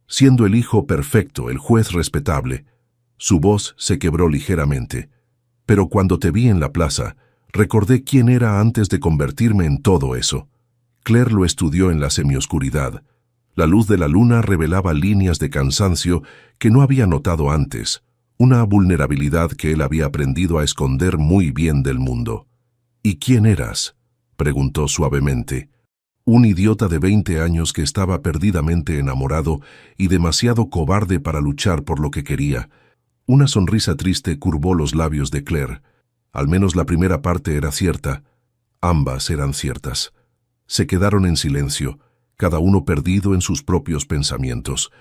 siendo el hijo perfecto, el juez respetable». Su voz se quebró ligeramente. «Pero cuando te vi en la plaza, recordé quién era antes de convertirme en todo eso». Claire lo estudió en la semioscuridad. La luz de la luna revelaba líneas de cansancio que no había notado antes, una vulnerabilidad que él había aprendido a esconder muy bien del mundo. «¿Y quién eras?». preguntó suavemente. Un idiota de 20 años que estaba perdidamente enamorado y demasiado cobarde para luchar por lo que quería. Una sonrisa triste curvó los labios de Claire. Al menos la primera parte era cierta. Ambas eran ciertas. Se quedaron en silencio, cada uno perdido en sus propios pensamientos.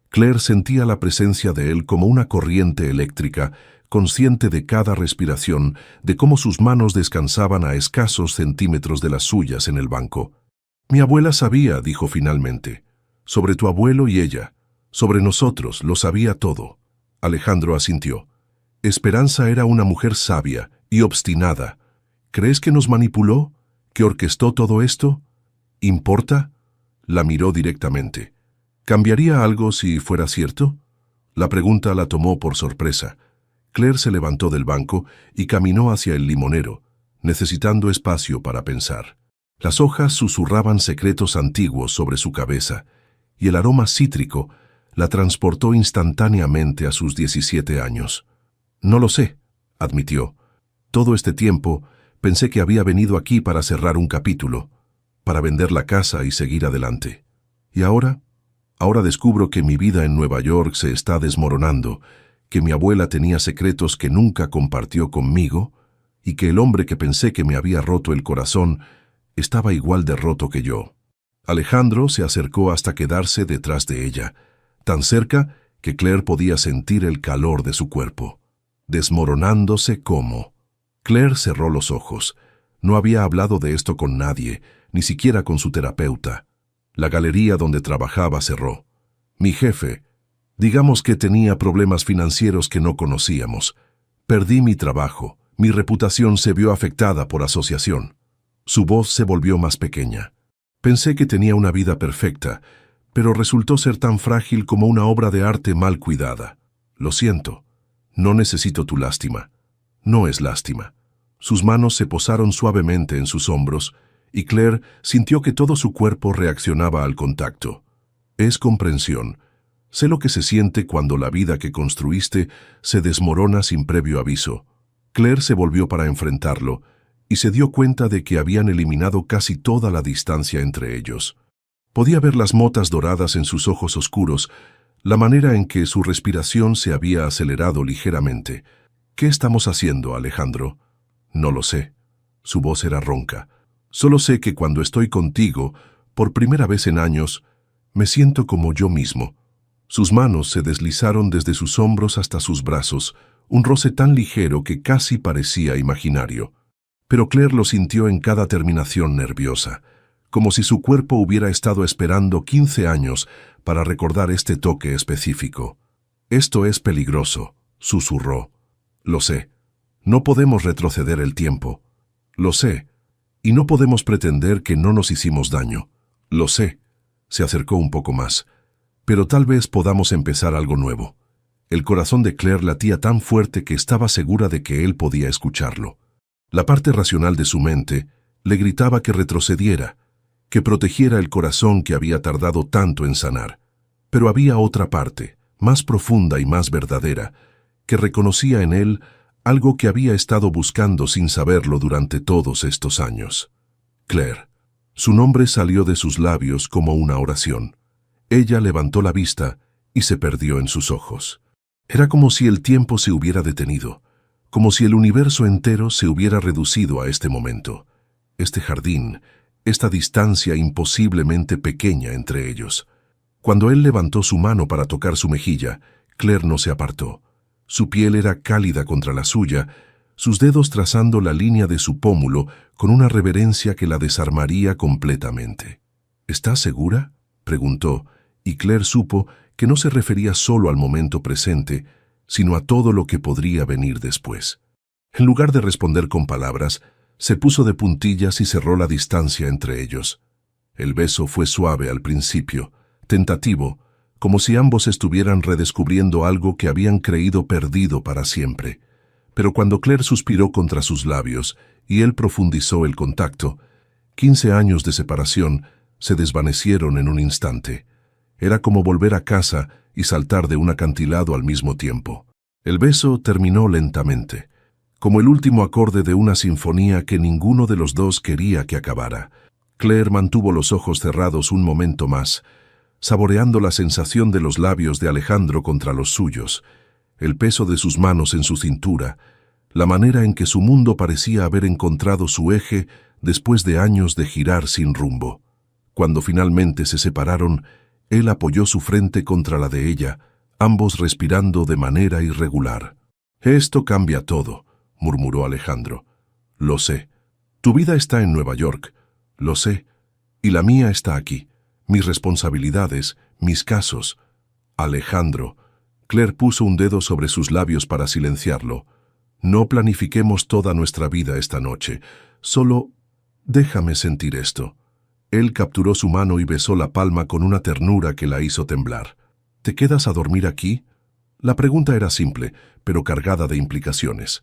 Claire sentía la presencia de él como una corriente eléctrica, consciente de cada respiración, de cómo sus manos descansaban a escasos centímetros de las suyas en el banco. «Mi abuela sabía», dijo finalmente. «Sobre tu abuelo y ella. Sobre nosotros, lo sabía todo». Alejandro asintió. Esperanza era una mujer sabia y obstinada. ¿Crees que nos manipuló? ¿Que orquestó todo esto? ¿Importa? La miró directamente. ¿Cambiaría algo si fuera cierto? La pregunta la tomó por sorpresa. Claire se levantó del banco y caminó hacia el limonero, necesitando espacio para pensar. Las hojas susurraban secretos antiguos sobre su cabeza, y el aroma cítrico la transportó instantáneamente a sus 17 años. «No lo sé», admitió. «Todo este tiempo pensé que había venido aquí para cerrar un capítulo, para vender la casa y seguir adelante. ¿Y ahora? Ahora descubro que mi vida en Nueva York se está desmoronando, que mi abuela tenía secretos que nunca compartió conmigo, y que el hombre que pensé que me había roto el corazón estaba igual de roto que yo». Alejandro se acercó hasta quedarse detrás de ella, tan cerca que Claire podía sentir el calor de su cuerpo. Desmoronándose como. Claire cerró los ojos. No había hablado de esto con nadie, ni siquiera con su terapeuta. La galería donde trabajaba cerró. Mi jefe, digamos que tenía problemas financieros que no conocíamos. Perdí mi trabajo, mi reputación se vio afectada por asociación. Su voz se volvió más pequeña. Pensé que tenía una vida perfecta, pero resultó ser tan frágil como una obra de arte mal cuidada. Lo siento. No necesito tu lástima. No es lástima. Sus manos se posaron suavemente en sus hombros, y Claire sintió que todo su cuerpo reaccionaba al contacto. Es comprensión. Sé lo que se siente cuando la vida que construiste se desmorona sin previo aviso. Claire se volvió para enfrentarlo, y se dio cuenta de que habían eliminado casi toda la distancia entre ellos. Podía ver las motas doradas en sus ojos oscuros, la manera en que su respiración se había acelerado ligeramente. «¿Qué estamos haciendo, Alejandro?» «No lo sé». Su voz era ronca. «Solo sé que cuando estoy contigo, por primera vez en años, me siento como yo mismo». Sus manos se deslizaron desde sus hombros hasta sus brazos, un roce tan ligero que casi parecía imaginario. Pero Claire lo sintió en cada terminación nerviosa, como si su cuerpo hubiera estado esperando 15 años para recordar este toque específico. «Esto es peligroso», susurró. «Lo sé. No podemos retroceder el tiempo. Lo sé. Y no podemos pretender que no nos hicimos daño. Lo sé». Se acercó un poco más. «Pero tal vez podamos empezar algo nuevo». El corazón de Claire latía tan fuerte que estaba segura de que él podía escucharlo. La parte racional de su mente le gritaba que retrocediera, que protegiera el corazón que había tardado tanto en sanar. Pero había otra parte, más profunda y más verdadera, que reconocía en él algo que había estado buscando sin saberlo durante todos estos años. Claire. Su nombre salió de sus labios como una oración. Ella levantó la vista y se perdió en sus ojos. Era como si el tiempo se hubiera detenido, como si el universo entero se hubiera reducido a este momento, este jardín, esta distancia imposiblemente pequeña entre ellos. Cuando él levantó su mano para tocar su mejilla, Claire no se apartó. Su piel era cálida contra la suya, sus dedos trazando la línea de su pómulo con una reverencia que la desarmaría completamente. «¿Estás segura?», preguntó, y Claire supo que no se refería solo al momento presente, sino a todo lo que podría venir después. En lugar de responder con palabras, se puso de puntillas y cerró la distancia entre ellos. El beso fue suave al principio, tentativo, como si ambos estuvieran redescubriendo algo que habían creído perdido para siempre. Pero cuando Claire suspiró contra sus labios y él profundizó el contacto, 15 años de separación se desvanecieron en un instante. Era como volver a casa y saltar de un acantilado al mismo tiempo. El beso terminó lentamente, como el último acorde de una sinfonía que ninguno de los dos quería que acabara. Claire mantuvo los ojos cerrados un momento más, saboreando la sensación de los labios de Alejandro contra los suyos, el peso de sus manos en su cintura, la manera en que su mundo parecía haber encontrado su eje después de años de girar sin rumbo. Cuando finalmente se separaron, él apoyó su frente contra la de ella, ambos respirando de manera irregular. «Esto cambia todo», murmuró Alejandro. «Lo sé. Tu vida está en Nueva York. Lo sé. Y la mía está aquí. Mis responsabilidades, mis casos». «Alejandro». Claire puso un dedo sobre sus labios para silenciarlo. «No planifiquemos toda nuestra vida esta noche. Solo déjame sentir esto». Él capturó su mano y besó la palma con una ternura que la hizo temblar. «¿Te quedas a dormir aquí?» La pregunta era simple, pero cargada de implicaciones.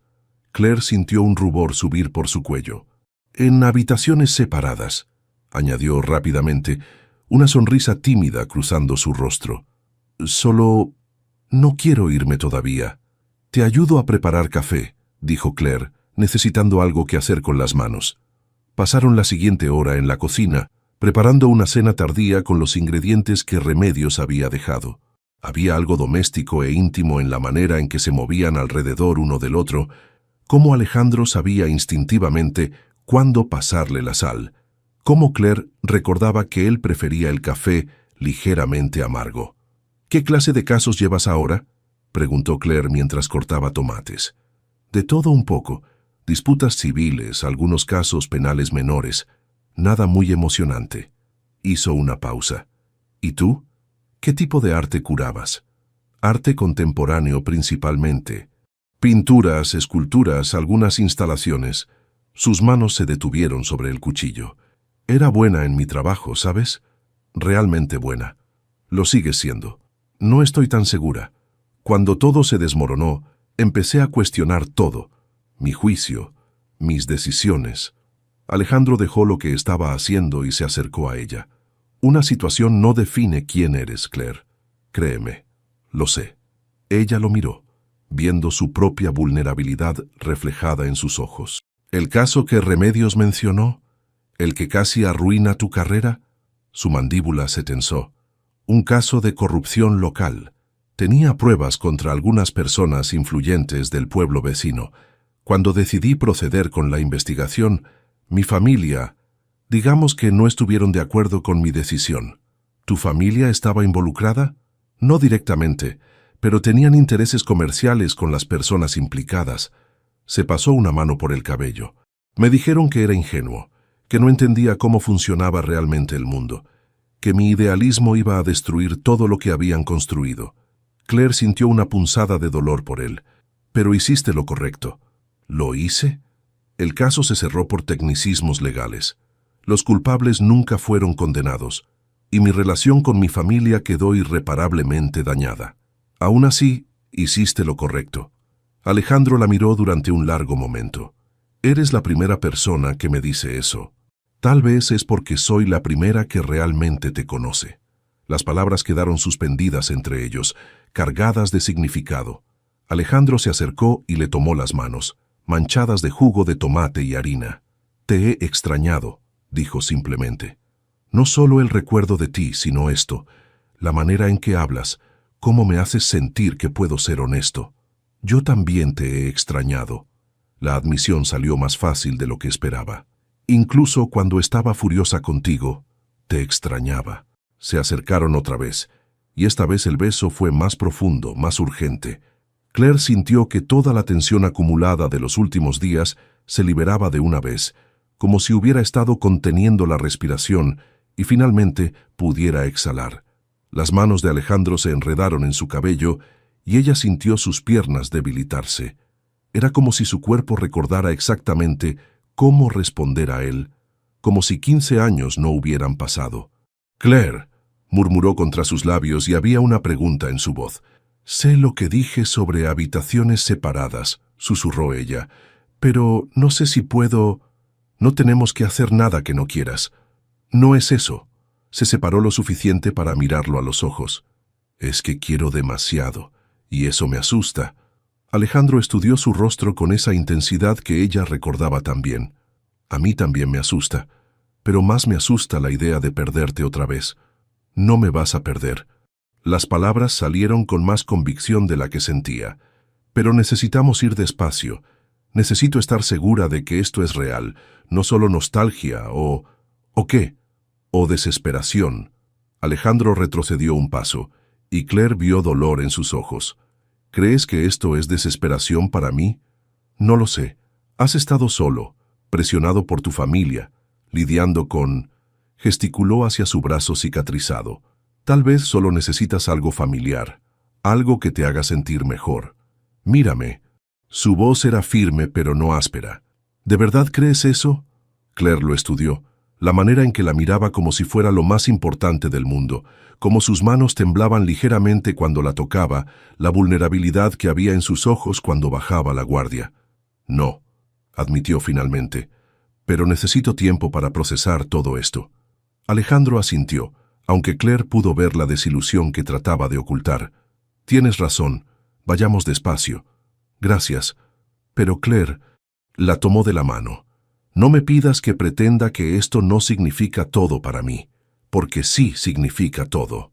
Claire sintió un rubor subir por su cuello. «En habitaciones separadas», añadió rápidamente, una sonrisa tímida cruzando su rostro. «Solo no quiero irme todavía». «Te ayudo a preparar café», dijo Claire, necesitando algo que hacer con las manos. Pasaron la siguiente hora en la cocina, preparando una cena tardía con los ingredientes que Remedios había dejado. Había algo doméstico e íntimo en la manera en que se movían alrededor uno del otro, cómo Alejandro sabía instintivamente cuándo pasarle la sal, cómo Claire recordaba que él prefería el café ligeramente amargo. «¿Qué clase de casos llevas ahora?», preguntó Claire mientras cortaba tomates. «De todo un poco. Disputas civiles, algunos casos penales menores. Nada muy emocionante». Hizo una pausa. «¿Y tú? ¿Qué tipo de arte curabas?» «Arte contemporáneo principalmente. Pinturas, esculturas, algunas instalaciones». Sus manos se detuvieron sobre el cuchillo. «Era buena en mi trabajo, ¿sabes? Realmente buena. Lo sigues siendo. No estoy tan segura. Cuando todo se desmoronó, empecé a cuestionar todo. Mi juicio, mis decisiones». Alejandro dejó lo que estaba haciendo y se acercó a ella. «Una situación no define quién eres, Claire. Créeme. Lo sé». Ella lo miró, viendo su propia vulnerabilidad reflejada en sus ojos. «¿El caso que Remedios mencionó? ¿El que casi arruina tu carrera?» Su mandíbula se tensó. «Un caso de corrupción local. Tenía pruebas contra algunas personas influyentes del pueblo vecino. Cuando decidí proceder con la investigación, mi familia, digamos que no estuvieron de acuerdo con mi decisión». «¿Tu familia estaba involucrada?» «No directamente, pero tenían intereses comerciales con las personas implicadas». Se pasó una mano por el cabello. «Me dijeron que era ingenuo, que no entendía cómo funcionaba realmente el mundo, que mi idealismo iba a destruir todo lo que habían construido». Claire sintió una punzada de dolor por él. «Pero hiciste lo correcto». «¿Lo hice?» El caso se cerró por tecnicismos legales. Los culpables nunca fueron condenados, y mi relación con mi familia quedó irreparablemente dañada. «Aún así, hiciste lo correcto». Alejandro la miró durante un largo momento. «Eres la primera persona que me dice eso. Tal vez es porque soy la primera que realmente te conoce». Las palabras quedaron suspendidas entre ellos, cargadas de significado. Alejandro se acercó y le tomó las manos, manchadas de jugo de tomate y harina. «Te he extrañado», dijo simplemente. «No solo el recuerdo de ti, sino esto, la manera en que hablas, cómo me haces sentir que puedo ser honesto. Yo también te he extrañado». La admisión salió más fácil de lo que esperaba. «Incluso cuando estaba furiosa contigo, te extrañaba». Se acercaron otra vez, y esta vez el beso fue más profundo, más urgente. Claire sintió que toda la tensión acumulada de los últimos días se liberaba de una vez, como si hubiera estado conteniendo la respiración y finalmente pudiera exhalar. Las manos de Alejandro se enredaron en su cabello y ella sintió sus piernas debilitarse. Era como si su cuerpo recordara exactamente cómo responder a él, como si 15 años no hubieran pasado. «Claire», murmuró contra sus labios y había una pregunta en su voz. «Sé lo que dije sobre habitaciones separadas», susurró ella, «pero no sé si puedo...» «No tenemos que hacer nada que no quieras». «No es eso». Se separó lo suficiente para mirarlo a los ojos. «Es que quiero demasiado, y eso me asusta». Alejandro estudió su rostro con esa intensidad que ella recordaba tan bien. A mí también me asusta, pero más me asusta la idea de perderte otra vez. No me vas a perder. Las palabras salieron con más convicción de la que sentía. Pero necesitamos ir despacio. Necesito estar segura de que esto es real, no solo nostalgia ¿o qué? O desesperación. Alejandro retrocedió un paso, y Claire vio dolor en sus ojos. ¿Crees que esto es desesperación para mí? No lo sé. Has estado solo, presionado por tu familia, lidiando con... Gesticuló hacia su brazo cicatrizado. Tal vez solo necesitas algo familiar, algo que te haga sentir mejor. Mírame. Su voz era firme pero no áspera. ¿De verdad crees eso? Claire lo estudió, la manera en que la miraba como si fuera lo más importante del mundo, como sus manos temblaban ligeramente cuando la tocaba, la vulnerabilidad que había en sus ojos cuando bajaba la guardia. No, admitió finalmente, pero necesito tiempo para procesar todo esto. Alejandro asintió, aunque Claire pudo ver la desilusión que trataba de ocultar. Tienes razón, vayamos despacio. Gracias. Pero Claire la tomó de la mano. No me pidas que pretenda que esto no significa todo para mí, porque sí significa todo.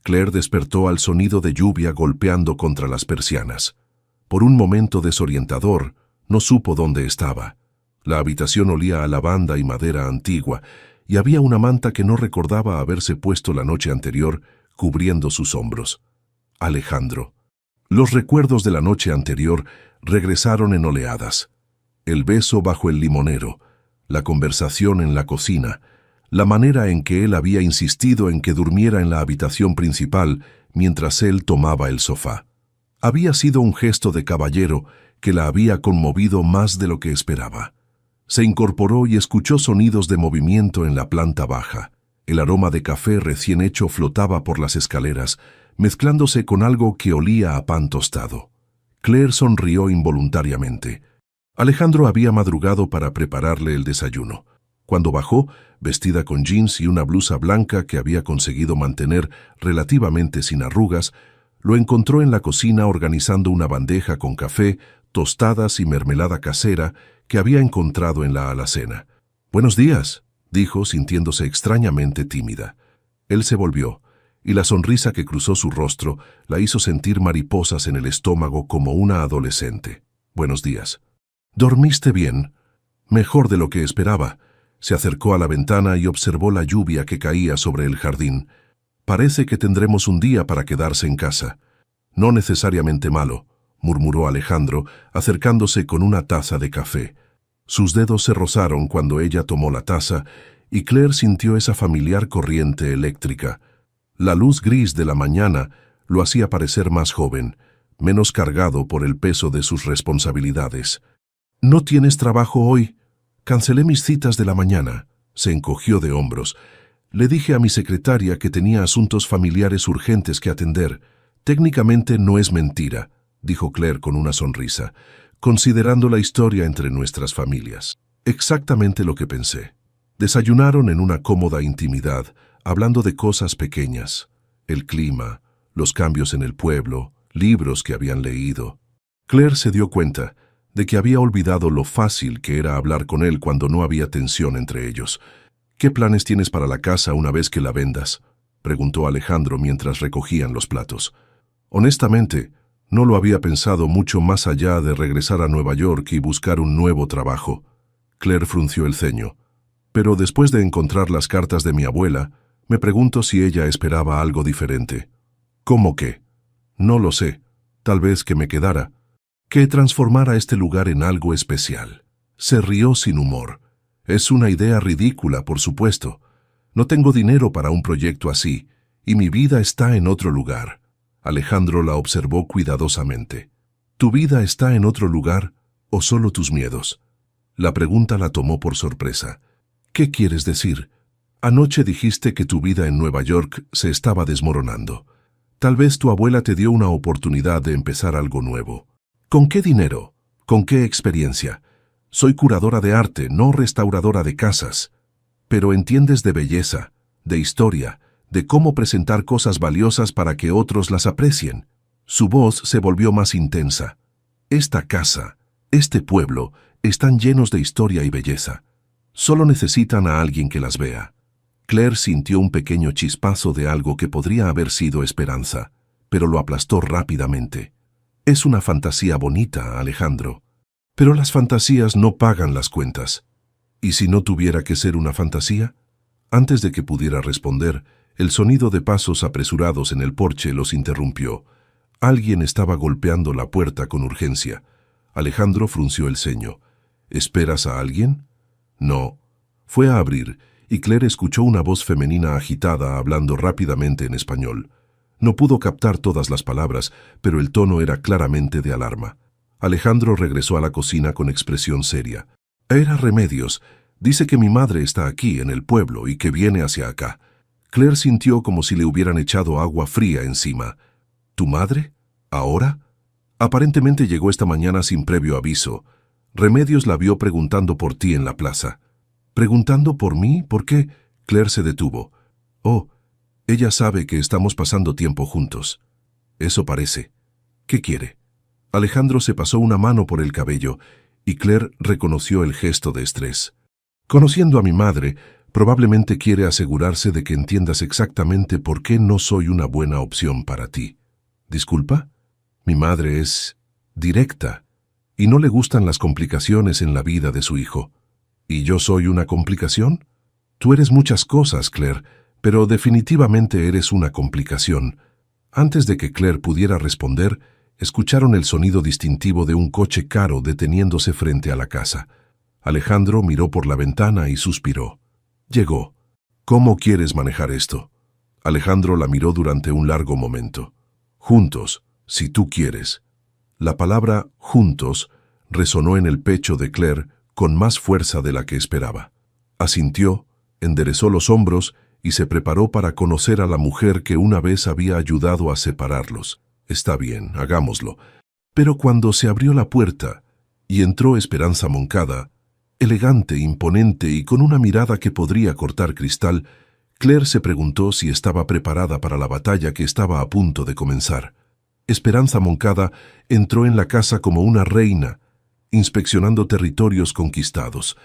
Claire despertó al sonido de lluvia golpeando contra las persianas. Por un momento desorientador, no supo dónde estaba. La habitación olía a lavanda y madera antigua, y había una manta que no recordaba haberse puesto la noche anterior, cubriendo sus hombros. Alejandro. Los recuerdos de la noche anterior regresaron en oleadas. El beso bajo el limonero, la conversación en la cocina, la manera en que él había insistido en que durmiera en la habitación principal mientras él tomaba el sofá. Había sido un gesto de caballero que la había conmovido más de lo que esperaba. Se incorporó y escuchó sonidos de movimiento en la planta baja. El aroma de café recién hecho flotaba por las escaleras, mezclándose con algo que olía a pan tostado. Claire sonrió involuntariamente. Alejandro había madrugado para prepararle el desayuno. Cuando bajó, vestida con jeans y una blusa blanca que había conseguido mantener relativamente sin arrugas, lo encontró en la cocina organizando una bandeja con café, tostadas y mermelada casera que había encontrado en la alacena. «Buenos días», dijo, sintiéndose extrañamente tímida. Él se volvió, y la sonrisa que cruzó su rostro la hizo sentir mariposas en el estómago como una adolescente. «Buenos días». «¿Dormiste bien?» «Mejor de lo que esperaba». Se acercó a la ventana y observó la lluvia que caía sobre el jardín. «Parece que tendremos un día para quedarse en casa». «No necesariamente malo», murmuró Alejandro, acercándose con una taza de café. Sus dedos se rozaron cuando ella tomó la taza, y Claire sintió esa familiar corriente eléctrica. La luz gris de la mañana lo hacía parecer más joven, menos cargado por el peso de sus responsabilidades. «¿No tienes trabajo hoy?» «Cancelé mis citas de la mañana». Se encogió de hombros. «Le dije a mi secretaria que tenía asuntos familiares urgentes que atender. Técnicamente no es mentira», dijo Claire con una sonrisa, considerando la historia entre nuestras familias. Exactamente lo que pensé. Desayunaron en una cómoda intimidad, hablando de cosas pequeñas. El clima, los cambios en el pueblo, libros que habían leído. Claire se dio cuenta de que había olvidado lo fácil que era hablar con él cuando no había tensión entre ellos. «¿Qué planes tienes para la casa una vez que la vendas?», preguntó Alejandro mientras recogían los platos. Honestamente, no lo había pensado mucho más allá de regresar a Nueva York y buscar un nuevo trabajo. Claire frunció el ceño. «Pero después de encontrar las cartas de mi abuela, me pregunto si ella esperaba algo diferente». «¿Cómo qué?» «No lo sé. Tal vez que me quedara. Que transformara este lugar en algo especial». Se rió sin humor. «Es una idea ridícula, por supuesto. No tengo dinero para un proyecto así, y mi vida está en otro lugar». Alejandro la observó cuidadosamente. «¿Tu vida está en otro lugar o solo tus miedos?» La pregunta la tomó por sorpresa. «¿Qué quieres decir?» «Anoche dijiste que tu vida en Nueva York se estaba desmoronando. Tal vez tu abuela te dio una oportunidad de empezar algo nuevo». «¿Con qué dinero? ¿Con qué experiencia? Soy curadora de arte, no restauradora de casas. Pero entiendes de belleza, de historia, de cómo presentar cosas valiosas para que otros las aprecien». Su voz se volvió más intensa. Esta casa, este pueblo, están llenos de historia y belleza. Solo necesitan a alguien que las vea. Claire sintió un pequeño chispazo de algo que podría haber sido esperanza, pero lo aplastó rápidamente. Es una fantasía bonita, Alejandro. Pero las fantasías no pagan las cuentas. ¿Y si no tuviera que ser una fantasía? Antes de que pudiera responder, el sonido de pasos apresurados en el porche los interrumpió. Alguien estaba golpeando la puerta con urgencia. Alejandro frunció el ceño. ¿Esperas a alguien? No. Fue a abrir, y Claire escuchó una voz femenina agitada hablando rápidamente en español. No pudo captar todas las palabras, pero el tono era claramente de alarma. Alejandro regresó a la cocina con expresión seria. Era Remedios. Dice que mi madre está aquí, en el pueblo, y que viene hacia acá. Claire sintió como si le hubieran echado agua fría encima. ¿Tu madre? ¿Ahora? Aparentemente llegó esta mañana sin previo aviso. Remedios la vio preguntando por ti en la plaza. ¿Preguntando por mí? ¿Por qué? Claire se detuvo. Oh, ella sabe que estamos pasando tiempo juntos. Eso parece. ¿Qué quiere? Alejandro se pasó una mano por el cabello y Claire reconoció el gesto de estrés. Conociendo a mi madre, probablemente quiere asegurarse de que entiendas exactamente por qué no soy una buena opción para ti. ¿Disculpa? Mi madre es directa y no le gustan las complicaciones en la vida de su hijo. ¿Y yo soy una complicación? Tú eres muchas cosas, Claire, pero definitivamente eres una complicación. Antes de que Claire pudiera responder, escucharon el sonido distintivo de un coche caro deteniéndose frente a la casa. Alejandro miró por la ventana y suspiró. Llegó. ¿Cómo quieres manejar esto? Alejandro la miró durante un largo momento. Juntos, si tú quieres. La palabra juntos resonó en el pecho de Claire con más fuerza de la que esperaba. Asintió, enderezó los hombros y se preparó para conocer a la mujer que una vez había ayudado a separarlos. Está bien, hagámoslo. Pero cuando se abrió la puerta y entró Esperanza Moncada, elegante, imponente y con una mirada que podría cortar cristal, Claire se preguntó si estaba preparada para la batalla que estaba a punto de comenzar. Esperanza Moncada entró en la casa como una reina, inspeccionando territorios conquistados.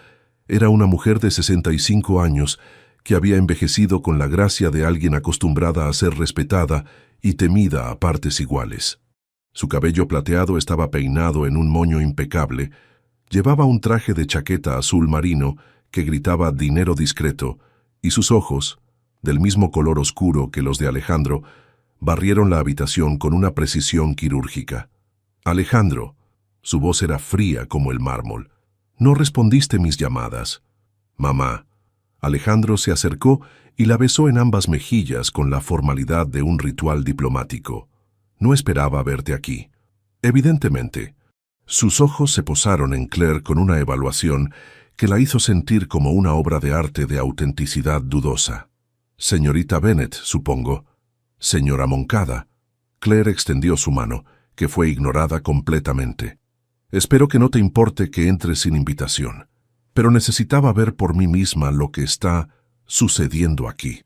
Era una mujer de 65 años que había envejecido con la gracia de alguien acostumbrada a ser respetada y temida a partes iguales. Su cabello plateado estaba peinado en un moño impecable. Llevaba un traje de chaqueta azul marino que gritaba dinero discreto, y sus ojos, del mismo color oscuro que los de Alejandro, barrieron la habitación con una precisión quirúrgica. Alejandro, su voz era fría como el mármol. No respondiste mis llamadas. Mamá. Alejandro se acercó y la besó en ambas mejillas con la formalidad de un ritual diplomático. No esperaba verte aquí. Evidentemente. Sus ojos se posaron en Claire con una evaluación que la hizo sentir como una obra de arte de autenticidad dudosa. Señorita Bennet, supongo. Señora Moncada. Claire extendió su mano, que fue ignorada completamente. Espero que no te importe que entres sin invitación, pero necesitaba ver por mí misma lo que está sucediendo aquí.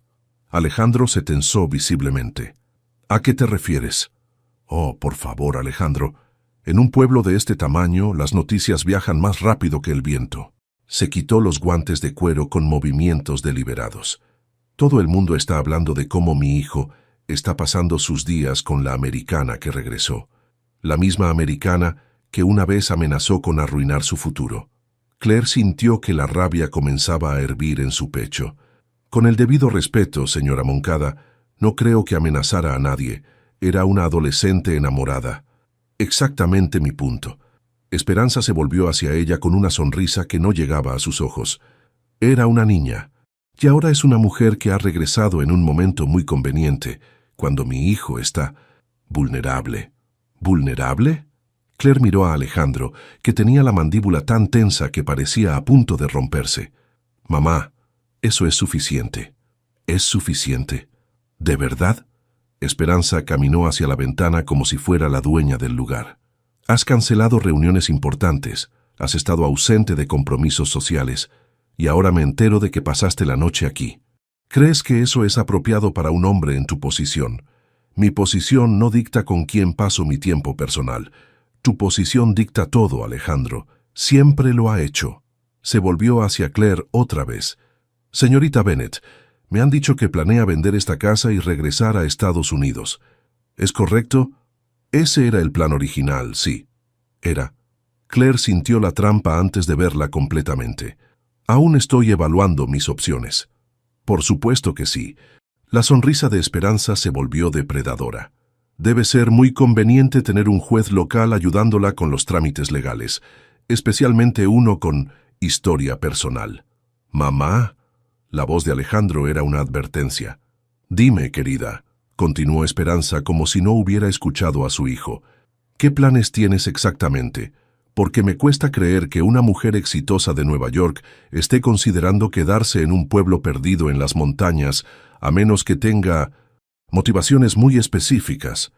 Alejandro se tensó visiblemente. ¿A qué te refieres? Oh, por favor, Alejandro. En un pueblo de este tamaño, las noticias viajan más rápido que el viento. Se quitó los guantes de cuero con movimientos deliberados. Todo el mundo está hablando de cómo mi hijo está pasando sus días con la americana que regresó. La misma americana que una vez amenazó con arruinar su futuro. Claire sintió que la rabia comenzaba a hervir en su pecho. Con el debido respeto, señora Moncada, no creo que amenazara a nadie. Era una adolescente enamorada. Exactamente mi punto. Esperanza se volvió hacia ella con una sonrisa que no llegaba a sus ojos. Era una niña, y ahora es una mujer que ha regresado en un momento muy conveniente, cuando mi hijo está vulnerable. ¿Vulnerable? Claire miró a Alejandro, que tenía la mandíbula tan tensa que parecía a punto de romperse. Mamá, eso es suficiente. ¿Es suficiente? ¿De verdad? Esperanza caminó hacia la ventana como si fuera la dueña del lugar. Has cancelado reuniones importantes, has estado ausente de compromisos sociales, y ahora me entero de que pasaste la noche aquí. ¿Crees que eso es apropiado para un hombre en tu posición? Mi posición no dicta con quién paso mi tiempo personal. Tu posición dicta todo, Alejandro. Siempre lo ha hecho. Se volvió hacia Claire otra vez. Señorita Bennet, me han dicho que planea vender esta casa y regresar a Estados Unidos. ¿Es correcto? Ese era el plan original, sí. Era. Claire sintió la trampa antes de verla completamente. Aún estoy evaluando mis opciones. Por supuesto que sí. La sonrisa de Esperanza se volvió depredadora. Debe ser muy conveniente tener un juez local ayudándola con los trámites legales, especialmente uno con historia personal. «Mamá». La voz de Alejandro era una advertencia. «Dime, querida», continuó Esperanza como si no hubiera escuchado a su hijo. «¿Qué planes tienes exactamente? Porque me cuesta creer que una mujer exitosa de Nueva York esté considerando quedarse en un pueblo perdido en las montañas, a menos que tenga motivaciones muy específicas».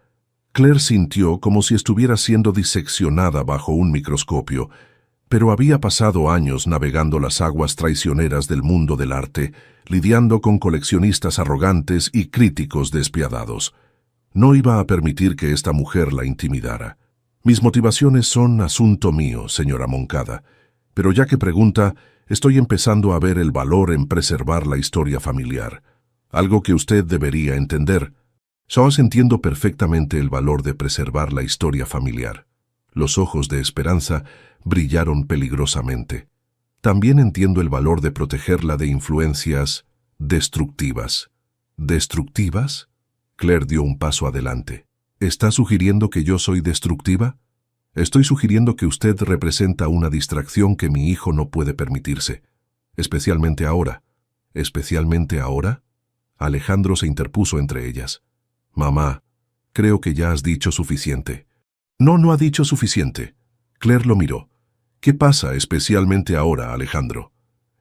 Claire sintió como si estuviera siendo diseccionada bajo un microscopio, pero había pasado años navegando las aguas traicioneras del mundo del arte, lidiando con coleccionistas arrogantes y críticos despiadados. No iba a permitir que esta mujer la intimidara. «Mis motivaciones son asunto mío, señora Moncada, pero ya que pregunta, estoy empezando a ver el valor en preservar la historia familiar. Algo que usted debería entender. Yo entiendo perfectamente el valor de preservar la historia familiar». Los ojos de Esperanza brillaron peligrosamente. «También entiendo el valor de protegerla de influencias destructivas». ¿Destructivas? Claire dio un paso adelante. ¿Está sugiriendo que yo soy destructiva? Estoy sugiriendo que usted representa una distracción que mi hijo no puede permitirse. Especialmente ahora. ¿Especialmente ahora? Alejandro se interpuso entre ellas. «Mamá, creo que ya has dicho suficiente». No ha dicho suficiente. Claire lo miró. «¿Qué pasa especialmente ahora, Alejandro?»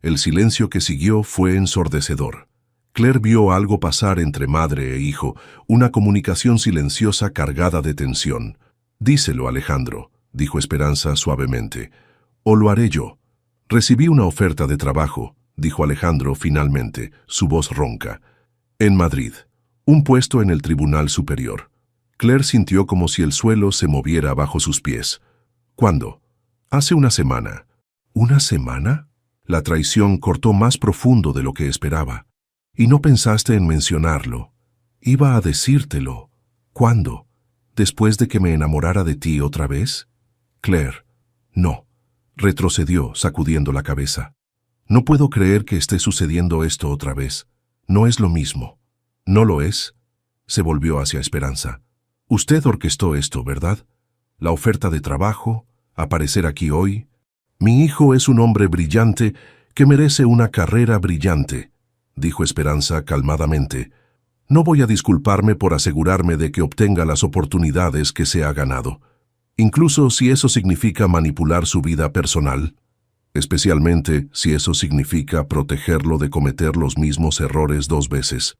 El silencio que siguió fue ensordecedor. Claire vio algo pasar entre madre e hijo, una comunicación silenciosa cargada de tensión. «Díselo, Alejandro», dijo Esperanza suavemente. «O lo haré yo». «Recibí una oferta de trabajo», dijo Alejandro finalmente, su voz ronca. «En Madrid. Un puesto en el Tribunal Superior». Claire sintió como si el suelo se moviera bajo sus pies. «¿Cuándo?» «Hace una semana». ¿Una semana?» La traición cortó más profundo de lo que esperaba. «¿Y no pensaste en mencionarlo?» «Iba a decírtelo». «¿Cuándo? ¿Después de que me enamorara de ti otra vez?» «Claire». «No». Retrocedió, sacudiendo la cabeza. «No puedo creer que esté sucediendo esto otra vez. No es lo mismo». «¿No lo es?» Se volvió hacia Esperanza. «Usted orquestó esto, ¿verdad? La oferta de trabajo, aparecer aquí hoy. Mi hijo es un hombre brillante que merece una carrera brillante», dijo Esperanza calmadamente. «No voy a disculparme por asegurarme de que obtenga las oportunidades que se ha ganado, incluso si eso significa manipular su vida personal, especialmente si eso significa protegerlo de cometer los mismos errores 2 veces».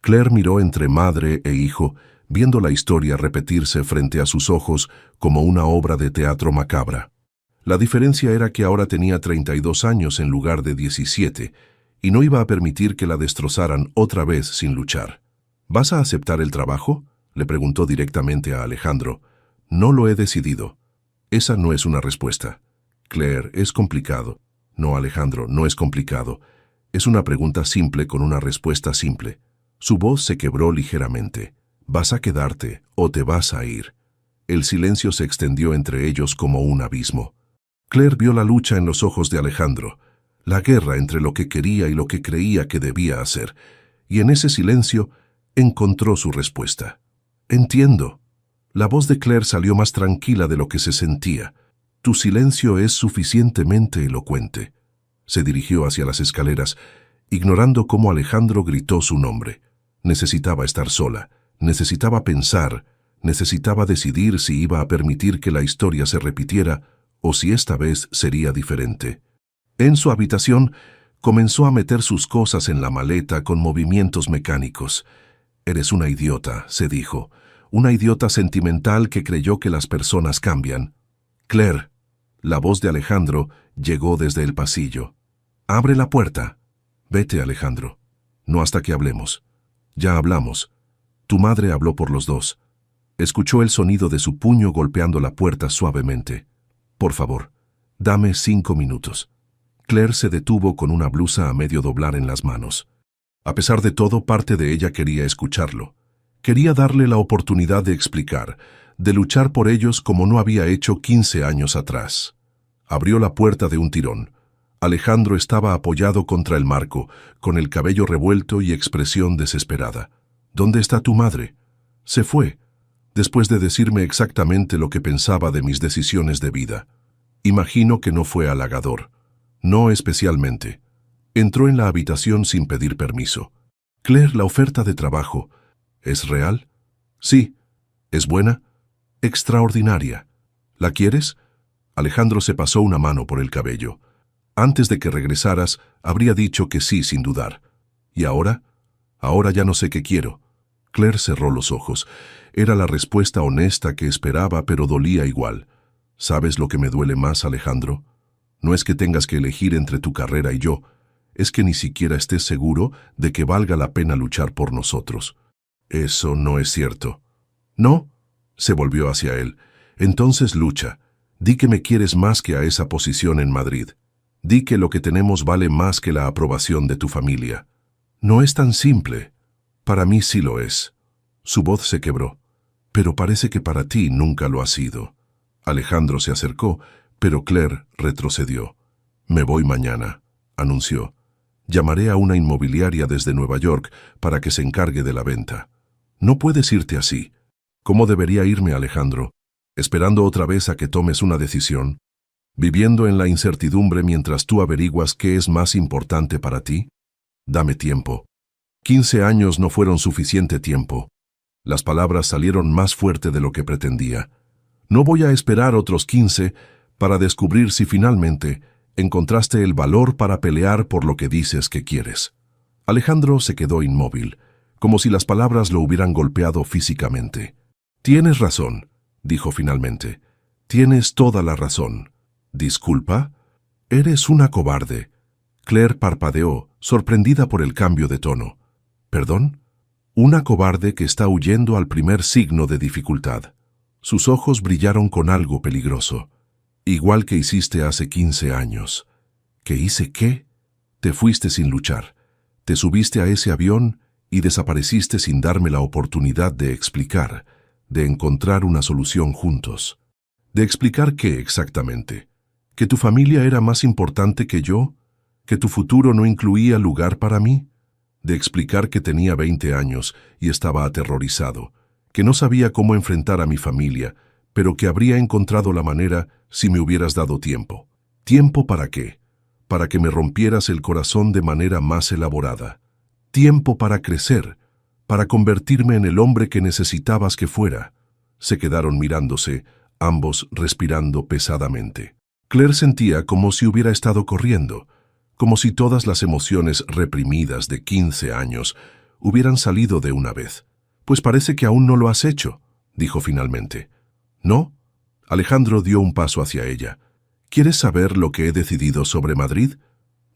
Claire miró entre madre e hijo, viendo la historia repetirse frente a sus ojos como una obra de teatro macabra. La diferencia era que ahora tenía 32 años en lugar de 17, y no iba a permitir que la destrozaran otra vez sin luchar. «¿Vas a aceptar el trabajo?», le preguntó directamente a Alejandro. «No lo he decidido». Esa no es una respuesta. «Claire, es complicado». «No, Alejandro, no es complicado. Es una pregunta simple con una respuesta simple». Su voz se quebró ligeramente. «¿Vas a quedarte o te vas a ir?» El silencio se extendió entre ellos como un abismo. Claire vio la lucha en los ojos de Alejandro, la guerra entre lo que quería y lo que creía que debía hacer, y en ese silencio encontró su respuesta. «Entiendo». La voz de Claire salió más tranquila de lo que se sentía. «Tu silencio es suficientemente elocuente». Se dirigió hacia las escaleras, ignorando cómo Alejandro gritó su nombre. Necesitaba estar sola, necesitaba pensar, necesitaba decidir si iba a permitir que la historia se repitiera o si esta vez sería diferente. En su habitación, comenzó a meter sus cosas en la maleta con movimientos mecánicos. «Eres una idiota», se dijo, «una idiota sentimental que creyó que las personas cambian». «Claire». La voz de Alejandro llegó desde el pasillo. «Abre la puerta». «Vete, Alejandro. No hasta que hablemos». «Ya hablamos. Tu madre habló por los dos». Escuchó el sonido de su puño golpeando la puerta suavemente. «Por favor, dame 5 minutos». Claire se detuvo con una blusa a medio doblar en las manos. A pesar de todo, parte de ella quería escucharlo. Quería darle la oportunidad de explicar, de luchar por ellos como no había hecho 15 años atrás. Abrió la puerta de un tirón. Alejandro estaba apoyado contra el marco, con el cabello revuelto y expresión desesperada. «¿Dónde está tu madre?» «Se fue, después de decirme exactamente lo que pensaba de mis decisiones de vida. Imagino que no fue halagador. No especialmente. Entró en la habitación sin pedir permiso. Claire, la oferta de trabajo, ¿es real?» «Sí». «¿Es buena?» «Extraordinaria». «¿La quieres?» Alejandro se pasó una mano por el cabello. «Antes de que regresaras, habría dicho que sí sin dudar. ¿Y ahora?» «Ahora ya no sé qué quiero». Claire cerró los ojos. Era la respuesta honesta que esperaba, pero dolía igual. «¿Sabes lo que me duele más, Alejandro? No es que tengas que elegir entre tu carrera y yo, es que ni siquiera estés seguro de que valga la pena luchar por nosotros». «Eso no es cierto». «¿No?» Se volvió hacia él. «Entonces lucha. Di que me quieres más que a esa posición en Madrid. Di que lo que tenemos vale más que la aprobación de tu familia». «No es tan simple». «Para mí sí lo es». Su voz se quebró. «Pero parece que para ti nunca lo ha sido». Alejandro se acercó, pero Claire retrocedió. «Me voy mañana», anunció. «Llamaré a una inmobiliaria desde Nueva York para que se encargue de la venta». «No puedes irte así». «¿Cómo debería irme, Alejandro? ¿Esperando otra vez a que tomes una decisión? ¿Viviendo en la incertidumbre mientras tú averiguas qué es más importante para ti? Dame tiempo». 15 años no fueron suficiente tiempo. Las palabras salieron más fuerte de lo que pretendía. «No voy a esperar otros 15 para descubrir si finalmente encontraste el valor para pelear por lo que dices que quieres». Alejandro se quedó inmóvil, como si las palabras lo hubieran golpeado físicamente. «Tienes razón», dijo finalmente. «Tienes toda la razón». «¿Disculpa?» «Eres una cobarde». Claire parpadeó, sorprendida por el cambio de tono. «¿Perdón?» «Una cobarde que está huyendo al primer signo de dificultad». Sus ojos brillaron con algo peligroso. «Igual que hiciste hace 15 años». ¿Qué hice qué? Te fuiste sin luchar. Te subiste a ese avión y desapareciste sin darme la oportunidad de explicar, de encontrar una solución juntos. ¿De explicar qué exactamente? ¿Que tu familia era más importante que yo? ¿Que tu futuro no incluía lugar para mí? De explicar que tenía 20 años y estaba aterrorizado, que no sabía cómo enfrentar a mi familia, pero que habría encontrado la manera si me hubieras dado tiempo. ¿Tiempo para qué? Para que me rompieras el corazón de manera más elaborada. Tiempo para crecer, para convertirme en el hombre que necesitabas que fuera. Se quedaron mirándose, ambos respirando pesadamente. Claire sentía como si hubiera estado corriendo, como si todas las emociones reprimidas de 15 años hubieran salido de una vez. «Pues parece que aún no lo has hecho», dijo finalmente. «¿No?» Alejandro dio un paso hacia ella. «¿Quieres saber lo que he decidido sobre Madrid?»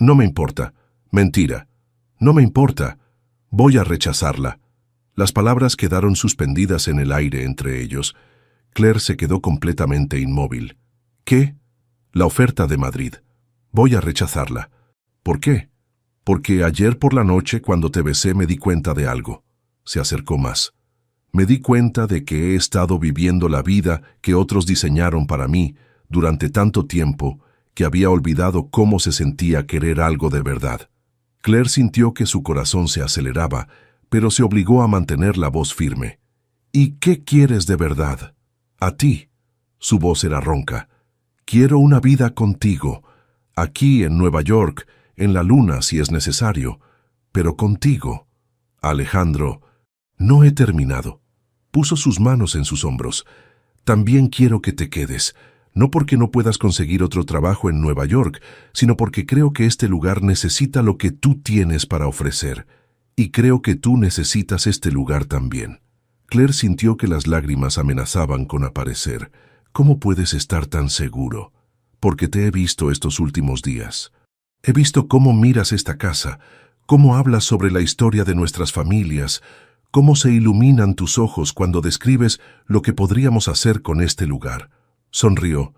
«No me importa». «Mentira». «No me importa. Voy a rechazarla». Las palabras quedaron suspendidas en el aire entre ellos. Claire se quedó completamente inmóvil. «¿Qué?» «La oferta de Madrid. Voy a rechazarla». «¿Por qué?» «Porque ayer por la noche, cuando te besé, me di cuenta de algo». Se acercó más. «Me di cuenta de que he estado viviendo la vida que otros diseñaron para mí durante tanto tiempo que había olvidado cómo se sentía querer algo de verdad». Claire sintió que su corazón se aceleraba, pero se obligó a mantener la voz firme. «¿Y qué quieres de verdad?» «A ti». Su voz era ronca. «Quiero una vida contigo, aquí en Nueva York, en la luna si es necesario, pero contigo». «Alejandro». «No he terminado». Puso sus manos en sus hombros. «También quiero que te quedes, no porque no puedas conseguir otro trabajo en Nueva York, sino porque creo que este lugar necesita lo que tú tienes para ofrecer, y creo que tú necesitas este lugar también». Claire sintió que las lágrimas amenazaban con aparecer. «¿Cómo puedes estar tan seguro?» «Porque te he visto estos últimos días. He visto cómo miras esta casa, cómo hablas sobre la historia de nuestras familias, cómo se iluminan tus ojos cuando describes lo que podríamos hacer con este lugar. Sonrió.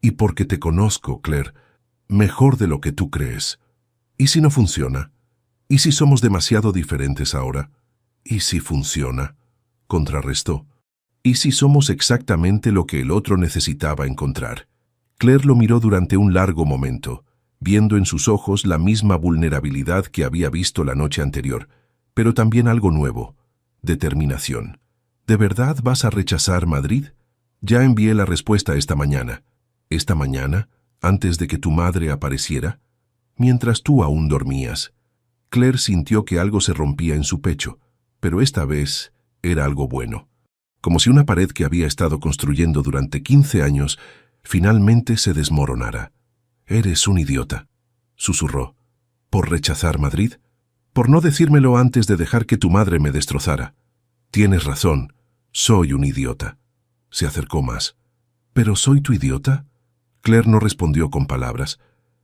Y porque te conozco, Claire, mejor de lo que tú crees. ¿Y si no funciona? ¿Y si somos demasiado diferentes ahora? ¿Y si funciona? Contrarrestó. ¿Y si somos exactamente lo que el otro necesitaba encontrar? Claire lo miró durante un largo momento, viendo en sus ojos la misma vulnerabilidad que había visto la noche anterior, pero también algo nuevo: determinación. ¿De verdad vas a rechazar Madrid? Ya envié la respuesta esta mañana. ¿Esta mañana? ¿Antes de que tu madre apareciera? Mientras tú aún dormías. Claire sintió que algo se rompía en su pecho, pero esta vez era algo bueno. Como si una pared que había estado construyendo durante 15 años finalmente se desmoronara. «Eres un idiota», susurró. «¿Por rechazar Madrid? Por no decírmelo antes de dejar que tu madre me destrozara. Tienes razón, soy un idiota». Se acercó más. «¿Pero soy tu idiota?» Claire no respondió con palabras.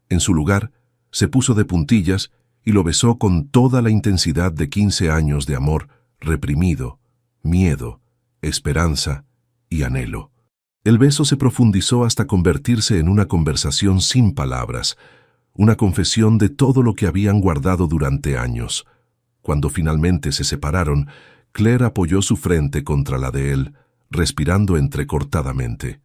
En su lugar, se puso de puntillas y lo besó con toda la intensidad de 15 años de amor reprimido, miedo, esperanza y anhelo. El beso se profundizó hasta convertirse en una conversación sin palabras, una confesión de todo lo que habían guardado durante años. Cuando finalmente se separaron, Claire apoyó su frente contra la de él, respirando entrecortadamente.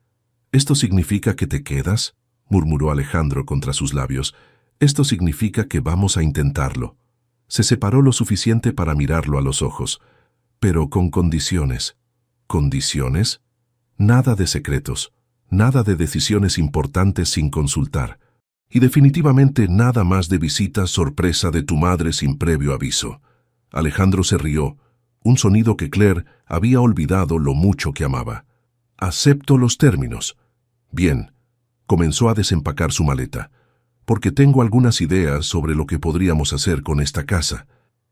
«¿Esto significa que te quedas?», murmuró Alejandro contra sus labios. «Esto significa que vamos a intentarlo». Se separó lo suficiente para mirarlo a los ojos, pero con condiciones. ¿Condiciones? Nada de secretos, nada de decisiones importantes sin consultar, y definitivamente nada más de visitas sorpresa de tu madre sin previo aviso. Alejandro se rió, un sonido que Claire había olvidado lo mucho que amaba. «Acepto los términos». «Bien», comenzó a desempacar su maleta, «porque tengo algunas ideas sobre lo que podríamos hacer con esta casa».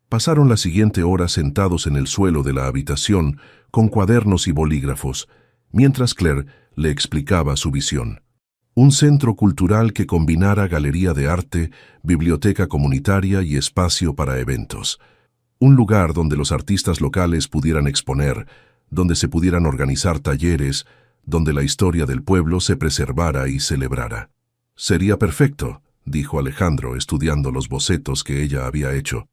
Pasaron la siguiente hora sentados en el suelo de la habitación con cuadernos y bolígrafos, mientras Claire le explicaba su visión. Un centro cultural que combinara galería de arte, biblioteca comunitaria y espacio para eventos. Un lugar donde los artistas locales pudieran exponer, donde se pudieran organizar talleres, donde la historia del pueblo se preservara y celebrara. «Sería perfecto», dijo Alejandro, estudiando los bocetos que ella había hecho.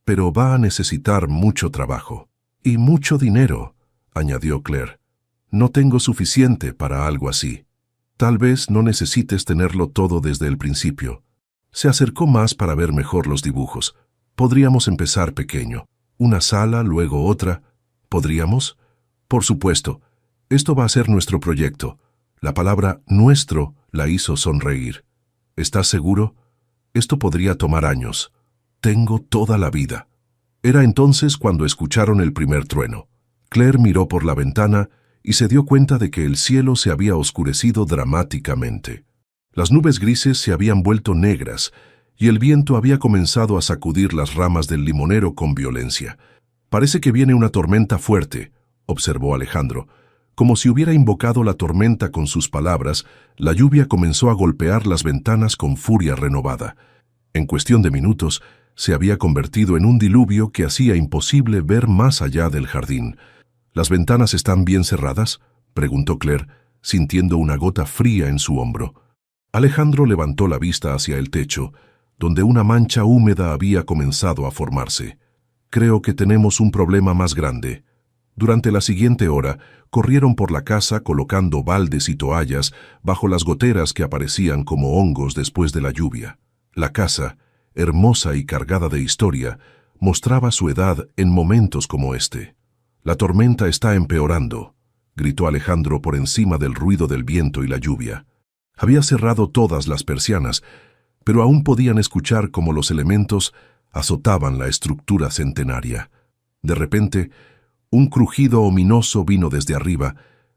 «Pero va a necesitar mucho trabajo. Y mucho dinero», añadió Claire. «No tengo suficiente para algo así. Tal vez no necesites tenerlo todo desde el principio». Se acercó más para ver mejor los dibujos. «Podríamos empezar pequeño. Una sala, luego otra. ¿Podríamos?» «Por supuesto. Esto va a ser nuestro proyecto». La palabra «nuestro» la hizo sonreír. «¿Estás seguro? Esto podría tomar años. Tengo toda la vida». Era entonces cuando escucharon el primer trueno. Claire miró por la ventana y se dio cuenta de que el cielo se había oscurecido dramáticamente. Las nubes grises se habían vuelto negras y el viento había comenzado a sacudir las ramas del limonero con violencia. «Parece que viene una tormenta fuerte», observó Alejandro. Como si hubiera invocado la tormenta con sus palabras, la lluvia comenzó a golpear las ventanas con furia renovada. En cuestión de minutos, se había convertido en un diluvio que hacía imposible ver más allá del jardín. «¿Las ventanas están bien cerradas?», preguntó Claire, sintiendo una gota fría en su hombro. Alejandro levantó la vista hacia el techo, donde una mancha húmeda había comenzado a formarse. «Creo que tenemos un problema más grande». Durante la siguiente hora, corrieron por la casa colocando baldes y toallas bajo las goteras que aparecían como hongos después de la lluvia. La casa, hermosa y cargada de historia, mostraba su edad en momentos como este. «La tormenta está empeorando», gritó Alejandro por encima del ruido del viento y la lluvia. Había cerrado todas las persianas, pero aún podían escuchar cómo los elementos azotaban la estructura centenaria. De repente, un crujido ominoso vino desde arriba,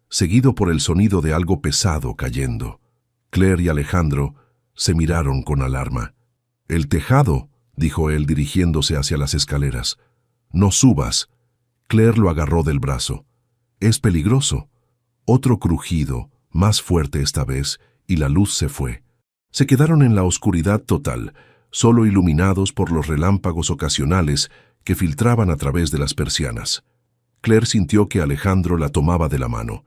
seguido por el sonido de algo pesado cayendo. Claire y Alejandro se miraron con alarma. «El tejado», dijo él dirigiéndose hacia las escaleras. «No subas». Claire lo agarró del brazo. «Es peligroso». Otro crujido, más fuerte esta vez, y la luz se fue. Se quedaron en la oscuridad total, solo iluminados por los relámpagos ocasionales que filtraban a través de las persianas. Claire sintió que Alejandro la tomaba de la mano.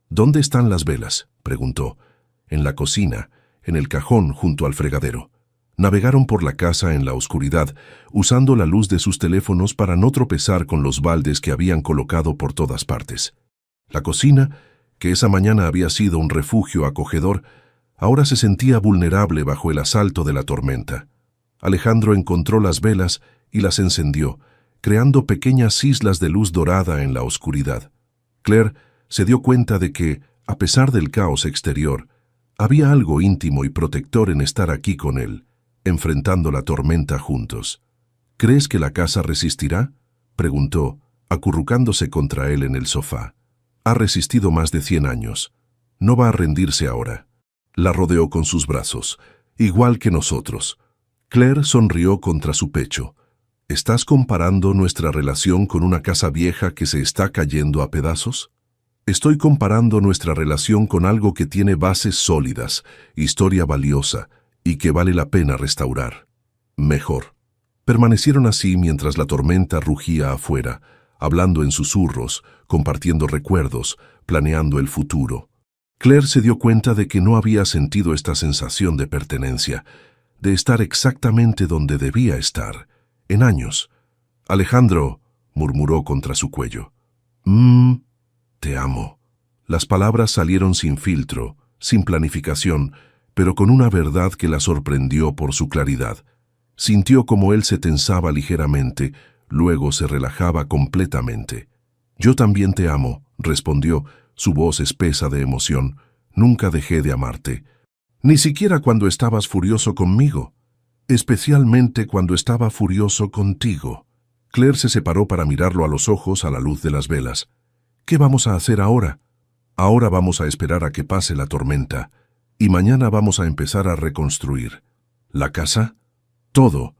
«¿Dónde están las velas?», preguntó. «En la cocina, en el cajón junto al fregadero». Navegaron por la casa en la oscuridad, usando la luz de sus teléfonos para no tropezar con los baldes que habían colocado por todas partes. La cocina, que esa mañana había sido un refugio acogedor, ahora se sentía vulnerable bajo el asalto de la tormenta. Alejandro encontró las velas y las encendió, creando pequeñas islas de luz dorada en la oscuridad. Claire se dio cuenta de que, a pesar del caos exterior, había algo íntimo y protector en estar aquí con él, enfrentando la tormenta juntos. «¿Crees que la casa resistirá?», preguntó, acurrucándose contra él en el sofá. «Ha resistido más de 100 años. No va a rendirse ahora». La rodeó con sus brazos, igual que nosotros. Claire sonrió contra su pecho. «¿Estás comparando nuestra relación con una casa vieja que se está cayendo a pedazos?» «Estoy comparando nuestra relación con algo que tiene bases sólidas, historia valiosa, y que vale la pena restaurar. Mejor». Permanecieron así mientras la tormenta rugía afuera, hablando en susurros, compartiendo recuerdos, planeando el futuro. Claire se dio cuenta de que no había sentido esta sensación de pertenencia, de estar exactamente donde debía estar, en años. «Alejandro», murmuró contra su cuello. «Te amo». Las palabras salieron sin filtro, sin planificación, pero con una verdad que la sorprendió por su claridad. Sintió como él se tensaba ligeramente, luego se relajaba completamente. «Yo también te amo», respondió, su voz espesa de emoción. «Nunca dejé de amarte. Ni siquiera cuando estabas furioso conmigo. Especialmente cuando estaba furioso contigo». Claire se separó para mirarlo a los ojos a la luz de las velas. «¿Qué vamos a hacer ahora?». «Ahora vamos a esperar a que pase la tormenta. Y mañana vamos a empezar a reconstruir». «¿La casa?». «Todo».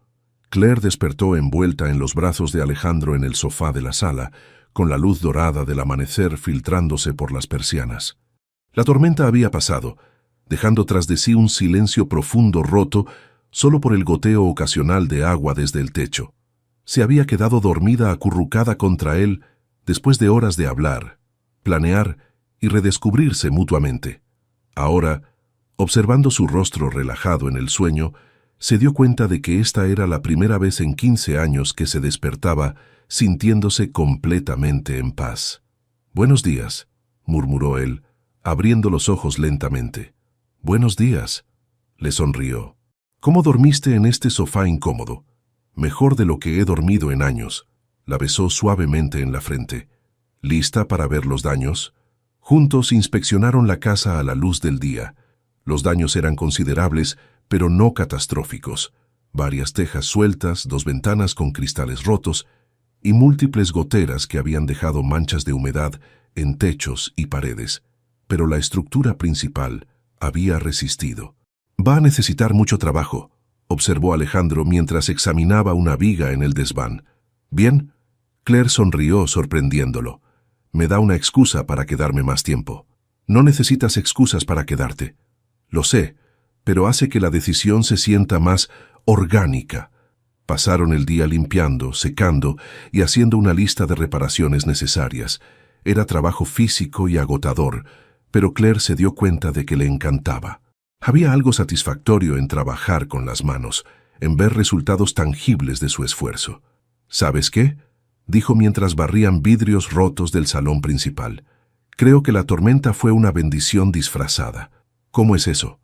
Claire despertó envuelta en los brazos de Alejandro en el sofá de la sala, con la luz dorada del amanecer filtrándose por las persianas. La tormenta había pasado, dejando tras de sí un silencio profundo roto solo por el goteo ocasional de agua desde el techo. Se había quedado dormida acurrucada contra él después de horas de hablar, planear y redescubrirse mutuamente. Ahora, observando su rostro relajado en el sueño, se dio cuenta de que esta era la primera vez en 15 años que se despertaba sintiéndose completamente en paz. «Buenos días», murmuró él, abriendo los ojos lentamente. «Buenos días», le sonrió. «¿Cómo dormiste en este sofá incómodo?». «Mejor de lo que he dormido en años». La besó suavemente en la frente. «¿Lista para ver los daños?». Juntos inspeccionaron la casa a la luz del día. Los daños eran considerables, pero no catastróficos. Varias tejas sueltas, 2 ventanas con cristales rotos y múltiples goteras que habían dejado manchas de humedad en techos y paredes. Pero la estructura principal había resistido. «Va a necesitar mucho trabajo», observó Alejandro mientras examinaba una viga en el desván. «¿Bien?». Claire sonrió sorprendiéndolo. «Me da una excusa para quedarme más tiempo». «No necesitas excusas para quedarte». «Lo sé, pero hace que la decisión se sienta más orgánica». Pasaron el día limpiando, secando y haciendo una lista de reparaciones necesarias. Era trabajo físico y agotador, pero Claire se dio cuenta de que le encantaba. Había algo satisfactorio en trabajar con las manos, en ver resultados tangibles de su esfuerzo. «¿Sabes qué?», dijo mientras barrían vidrios rotos del salón principal. «Creo que la tormenta fue una bendición disfrazada». «¿Cómo es eso?».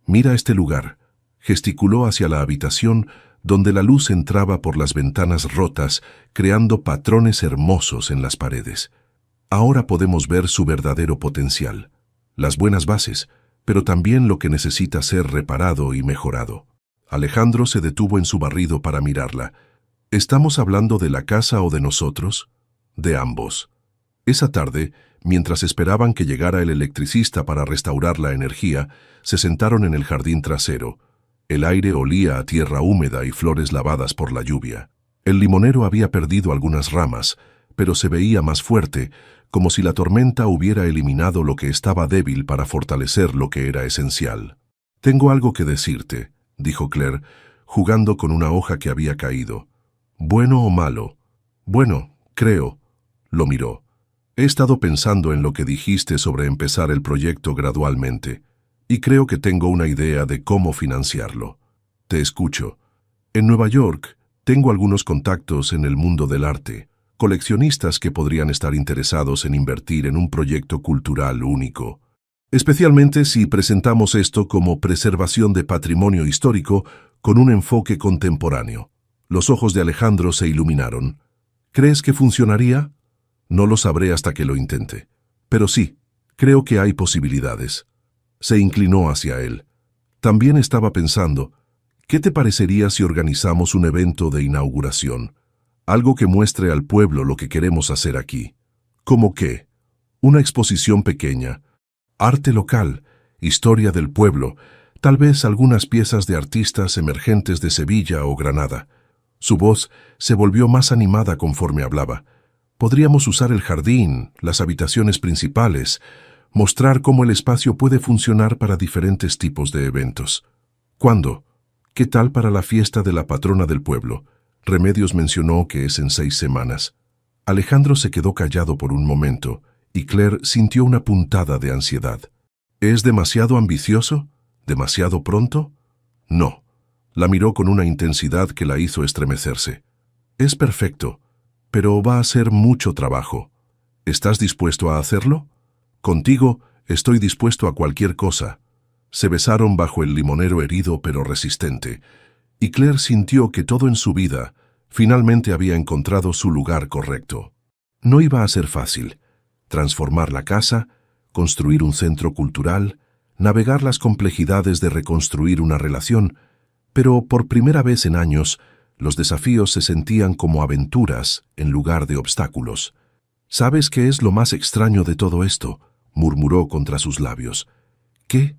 «Mira este lugar». Gesticuló hacia la habitación donde la luz entraba por las ventanas rotas, creando patrones hermosos en las paredes. Ahora podemos ver su verdadero potencial. Las buenas bases, pero también lo que necesita ser reparado y mejorado. Alejandro se detuvo en su barrido para mirarla. ¿Estamos hablando de la casa o de nosotros? De ambos. Esa tarde, mientras esperaban que llegara el electricista para restaurar la energía, se sentaron en el jardín trasero. El aire olía a tierra húmeda y flores lavadas por la lluvia. El limonero había perdido algunas ramas, pero se veía más fuerte, como si la tormenta hubiera eliminado lo que estaba débil para fortalecer lo que era esencial. «Tengo algo que decirte», dijo Claire, jugando con una hoja que había caído. «Bueno o malo, Bueno, creo. Lo miró. He estado pensando en lo que dijiste sobre empezar el proyecto gradualmente, y creo que tengo una idea de cómo financiarlo. Te escucho. En Nueva York, tengo algunos contactos en el mundo del arte, coleccionistas que podrían estar interesados en invertir en un proyecto cultural único. Especialmente si presentamos esto como preservación de patrimonio histórico con un enfoque contemporáneo. Los ojos de Alejandro se iluminaron. ¿Crees que funcionaría? No lo sabré hasta que lo intente. Pero sí, creo que hay posibilidades. Se inclinó hacia él. También estaba pensando, ¿qué te parecería si organizamos un evento de inauguración? Algo que muestre al pueblo lo que queremos hacer aquí. ¿Cómo qué? Una exposición pequeña. Arte local, historia del pueblo, tal vez algunas piezas de artistas emergentes de Sevilla o Granada. Su voz se volvió más animada conforme hablaba. Podríamos usar el jardín, las habitaciones principales, mostrar cómo el espacio puede funcionar para diferentes tipos de eventos. ¿Cuándo? ¿Qué tal para la fiesta de la patrona del pueblo? Remedios mencionó que es en 6 semanas. Alejandro se quedó callado por un momento, y Claire sintió una puntada de ansiedad. ¿Es demasiado ambicioso? ¿Demasiado pronto? No. La miró con una intensidad que la hizo estremecerse. Es perfecto, pero va a ser mucho trabajo. ¿Estás dispuesto a hacerlo? Contigo estoy dispuesto a cualquier cosa. Se besaron bajo el limonero herido pero resistente, y Claire sintió que todo en su vida finalmente había encontrado su lugar correcto. No iba a ser fácil. Transformar la casa, construir un centro cultural, navegar las complejidades de reconstruir una relación, pero por primera vez en años, los desafíos se sentían como aventuras en lugar de obstáculos. ¿Sabes qué es lo más extraño de todo esto?, murmuró contra sus labios. ¿Qué?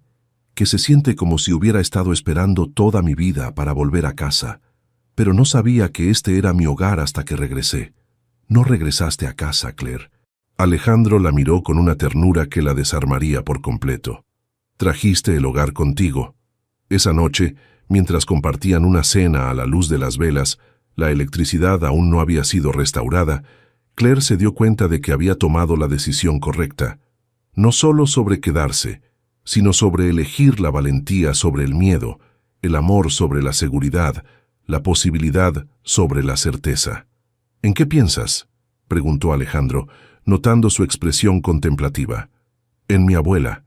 Que se siente como si hubiera estado esperando toda mi vida para volver a casa, pero no sabía que este era mi hogar hasta que regresé. No regresaste a casa, Claire. Alejandro la miró con una ternura que la desarmaría por completo. Trajiste el hogar contigo. Esa noche, mientras compartían una cena a la luz de las velas, la electricidad aún no había sido restaurada, Claire se dio cuenta de que había tomado la decisión correcta, no solo sobre quedarse, sino sobre elegir la valentía sobre el miedo, el amor sobre la seguridad, la posibilidad sobre la certeza. ¿En qué piensas?, preguntó Alejandro, notando su expresión contemplativa. En mi abuela.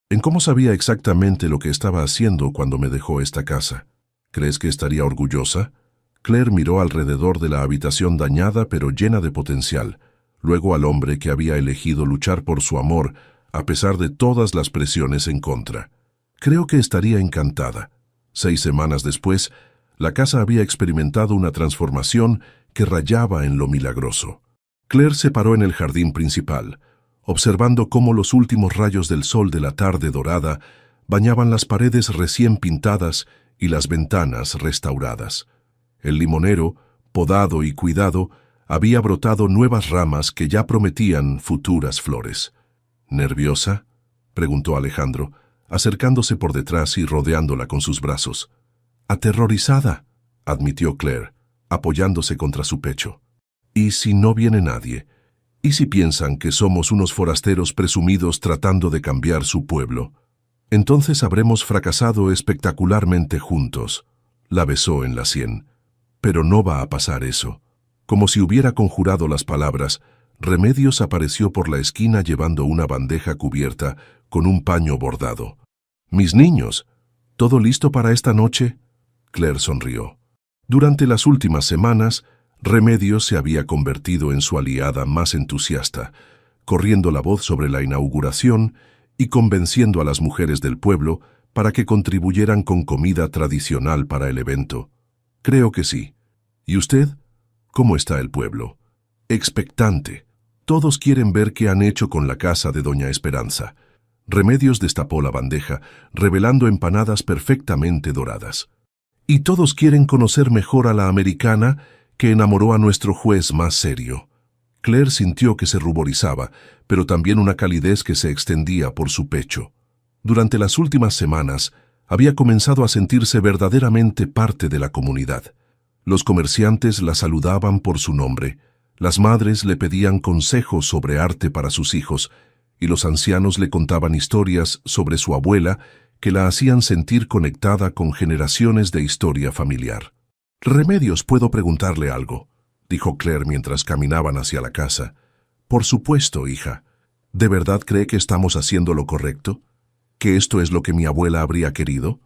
En cómo sabía exactamente lo que estaba haciendo cuando me dejó esta casa. ¿Crees que estaría orgullosa? Claire miró alrededor de la habitación dañada pero llena de potencial, luego al hombre que había elegido luchar por su amor a pesar de todas las presiones en contra. Creo que estaría encantada. 6 semanas después, la casa había experimentado una transformación que rayaba en lo milagroso. Claire se paró en el jardín principal, observando cómo los últimos rayos del sol de la tarde dorada bañaban las paredes recién pintadas y las ventanas restauradas. El limonero, podado y cuidado, había brotado nuevas ramas que ya prometían futuras flores. ¿Nerviosa?, preguntó Alejandro, acercándose por detrás y rodeándola con sus brazos. Aterrorizada, admitió Claire, apoyándose contra su pecho. ¿Y si no viene nadie? ¿Y si piensan que somos unos forasteros presumidos tratando de cambiar su pueblo? Entonces habremos fracasado espectacularmente juntos. La besó en la sien. Pero no va a pasar eso. Como si hubiera conjurado las palabras, Remedios apareció por la esquina llevando una bandeja cubierta con un paño bordado. «Mis niños, ¿todo listo para esta noche?». Claire sonrió. Durante las últimas semanas, Remedios se había convertido en su aliada más entusiasta, corriendo la voz sobre la inauguración y convenciendo a las mujeres del pueblo para que contribuyeran con comida tradicional para el evento. Creo que sí. ¿Y usted? ¿Cómo está el pueblo? Expectante. Todos quieren ver qué han hecho con la casa de Doña Esperanza. Remedios destapó la bandeja, revelando empanadas perfectamente doradas. Y todos quieren conocer mejor a la americana que enamoró a nuestro juez más serio. Claire sintió que se ruborizaba, pero también una calidez que se extendía por su pecho. Durante las últimas semanas, había comenzado a sentirse verdaderamente parte de la comunidad. Los comerciantes la saludaban por su nombre, Las madres le pedían consejos sobre arte para sus hijos, y los ancianos le contaban historias sobre su abuela que la hacían sentir conectada con generaciones de historia familiar. «Remedios, ¿puedo preguntarle algo?», dijo Claire mientras caminaban hacia la casa. «Por supuesto, hija. ¿De verdad cree que estamos haciendo lo correcto? ¿Que esto es lo que mi abuela habría querido?».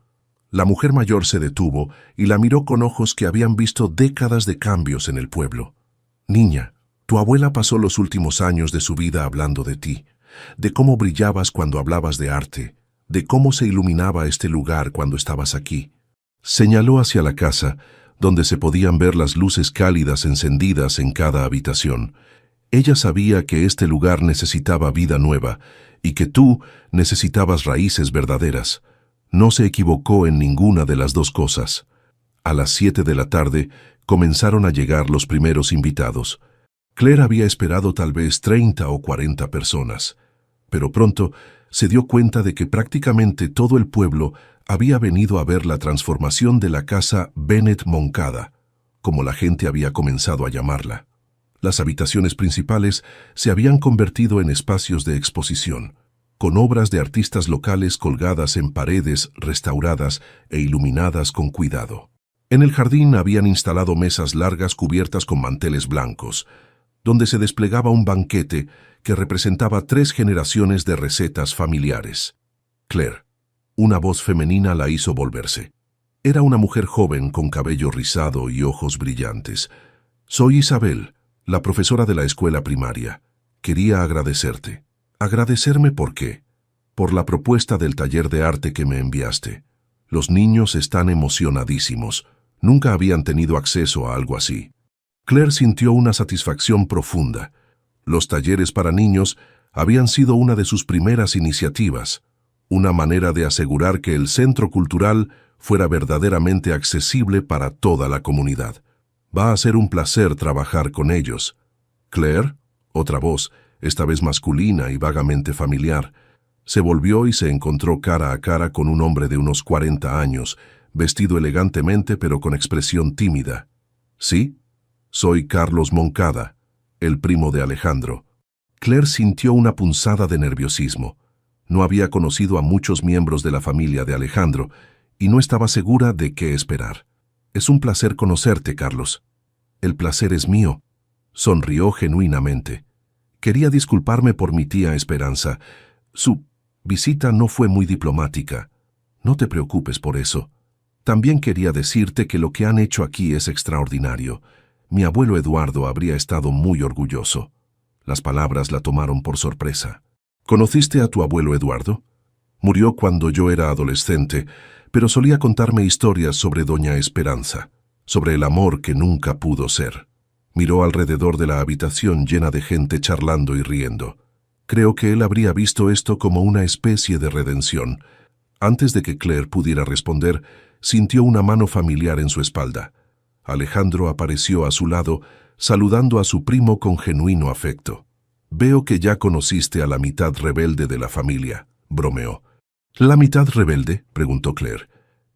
La mujer mayor se detuvo y la miró con ojos que habían visto décadas de cambios en el pueblo. «Niña, tu abuela pasó los últimos años de su vida hablando de ti, de cómo brillabas cuando hablabas de arte, de cómo se iluminaba este lugar cuando estabas aquí». Señaló hacia la casa, donde se podían ver las luces cálidas encendidas en cada habitación. Ella sabía que este lugar necesitaba vida nueva y que tú necesitabas raíces verdaderas. No se equivocó en ninguna de las dos cosas. A las 7 de la tarde comenzaron a llegar los primeros invitados. Claire había esperado tal vez 30 o 40 personas, pero pronto se dio cuenta de que prácticamente todo el pueblo había venido a ver la transformación de la casa Bennett Moncada, como la gente había comenzado a llamarla. Las habitaciones principales se habían convertido en espacios de exposición, con obras de artistas locales colgadas en paredes restauradas e iluminadas con cuidado. En el jardín habían instalado mesas largas cubiertas con manteles blancos, donde se desplegaba un banquete que representaba 3 generaciones de recetas familiares. Claire, una voz femenina la hizo volverse. Era una mujer joven con cabello rizado y ojos brillantes. «Soy Isabel, la profesora de la escuela primaria. Quería agradecerte». «¿Agradecerme por qué?». «Por la propuesta del taller de arte que me enviaste. Los niños están emocionadísimos. Nunca habían tenido acceso a algo así». Claire sintió una satisfacción profunda. Los talleres para niños habían sido una de sus primeras iniciativas, una manera de asegurar que el centro cultural fuera verdaderamente accesible para toda la comunidad. «Va a ser un placer trabajar con ellos». «Claire», otra voz, esta vez masculina y vagamente familiar, se volvió y se encontró cara a cara con un hombre de unos 40 años, vestido elegantemente pero con expresión tímida. «¿Sí? Soy Carlos Moncada, el primo de Alejandro». Claire sintió una punzada de nerviosismo. No había conocido a muchos miembros de la familia de Alejandro y no estaba segura de qué esperar. «Es un placer conocerte, Carlos». «El placer es mío», sonrió genuinamente. «Quería disculparme por mi tía Esperanza. Su visita no fue muy diplomática. No te preocupes por eso. También quería decirte que lo que han hecho aquí es extraordinario. Mi abuelo Eduardo habría estado muy orgulloso». Las palabras la tomaron por sorpresa. «¿Conociste a tu abuelo Eduardo? Murió cuando yo era adolescente, pero solía contarme historias sobre doña Esperanza, sobre el amor que nunca pudo ser». Miró alrededor de la habitación llena de gente charlando y riendo. Creo que él habría visto esto como una especie de redención. Antes de que Claire pudiera responder, sintió una mano familiar en su espalda. Alejandro apareció a su lado, saludando a su primo con genuino afecto. «Veo que ya conociste a la mitad rebelde de la familia», bromeó. «¿La mitad rebelde?», preguntó Claire.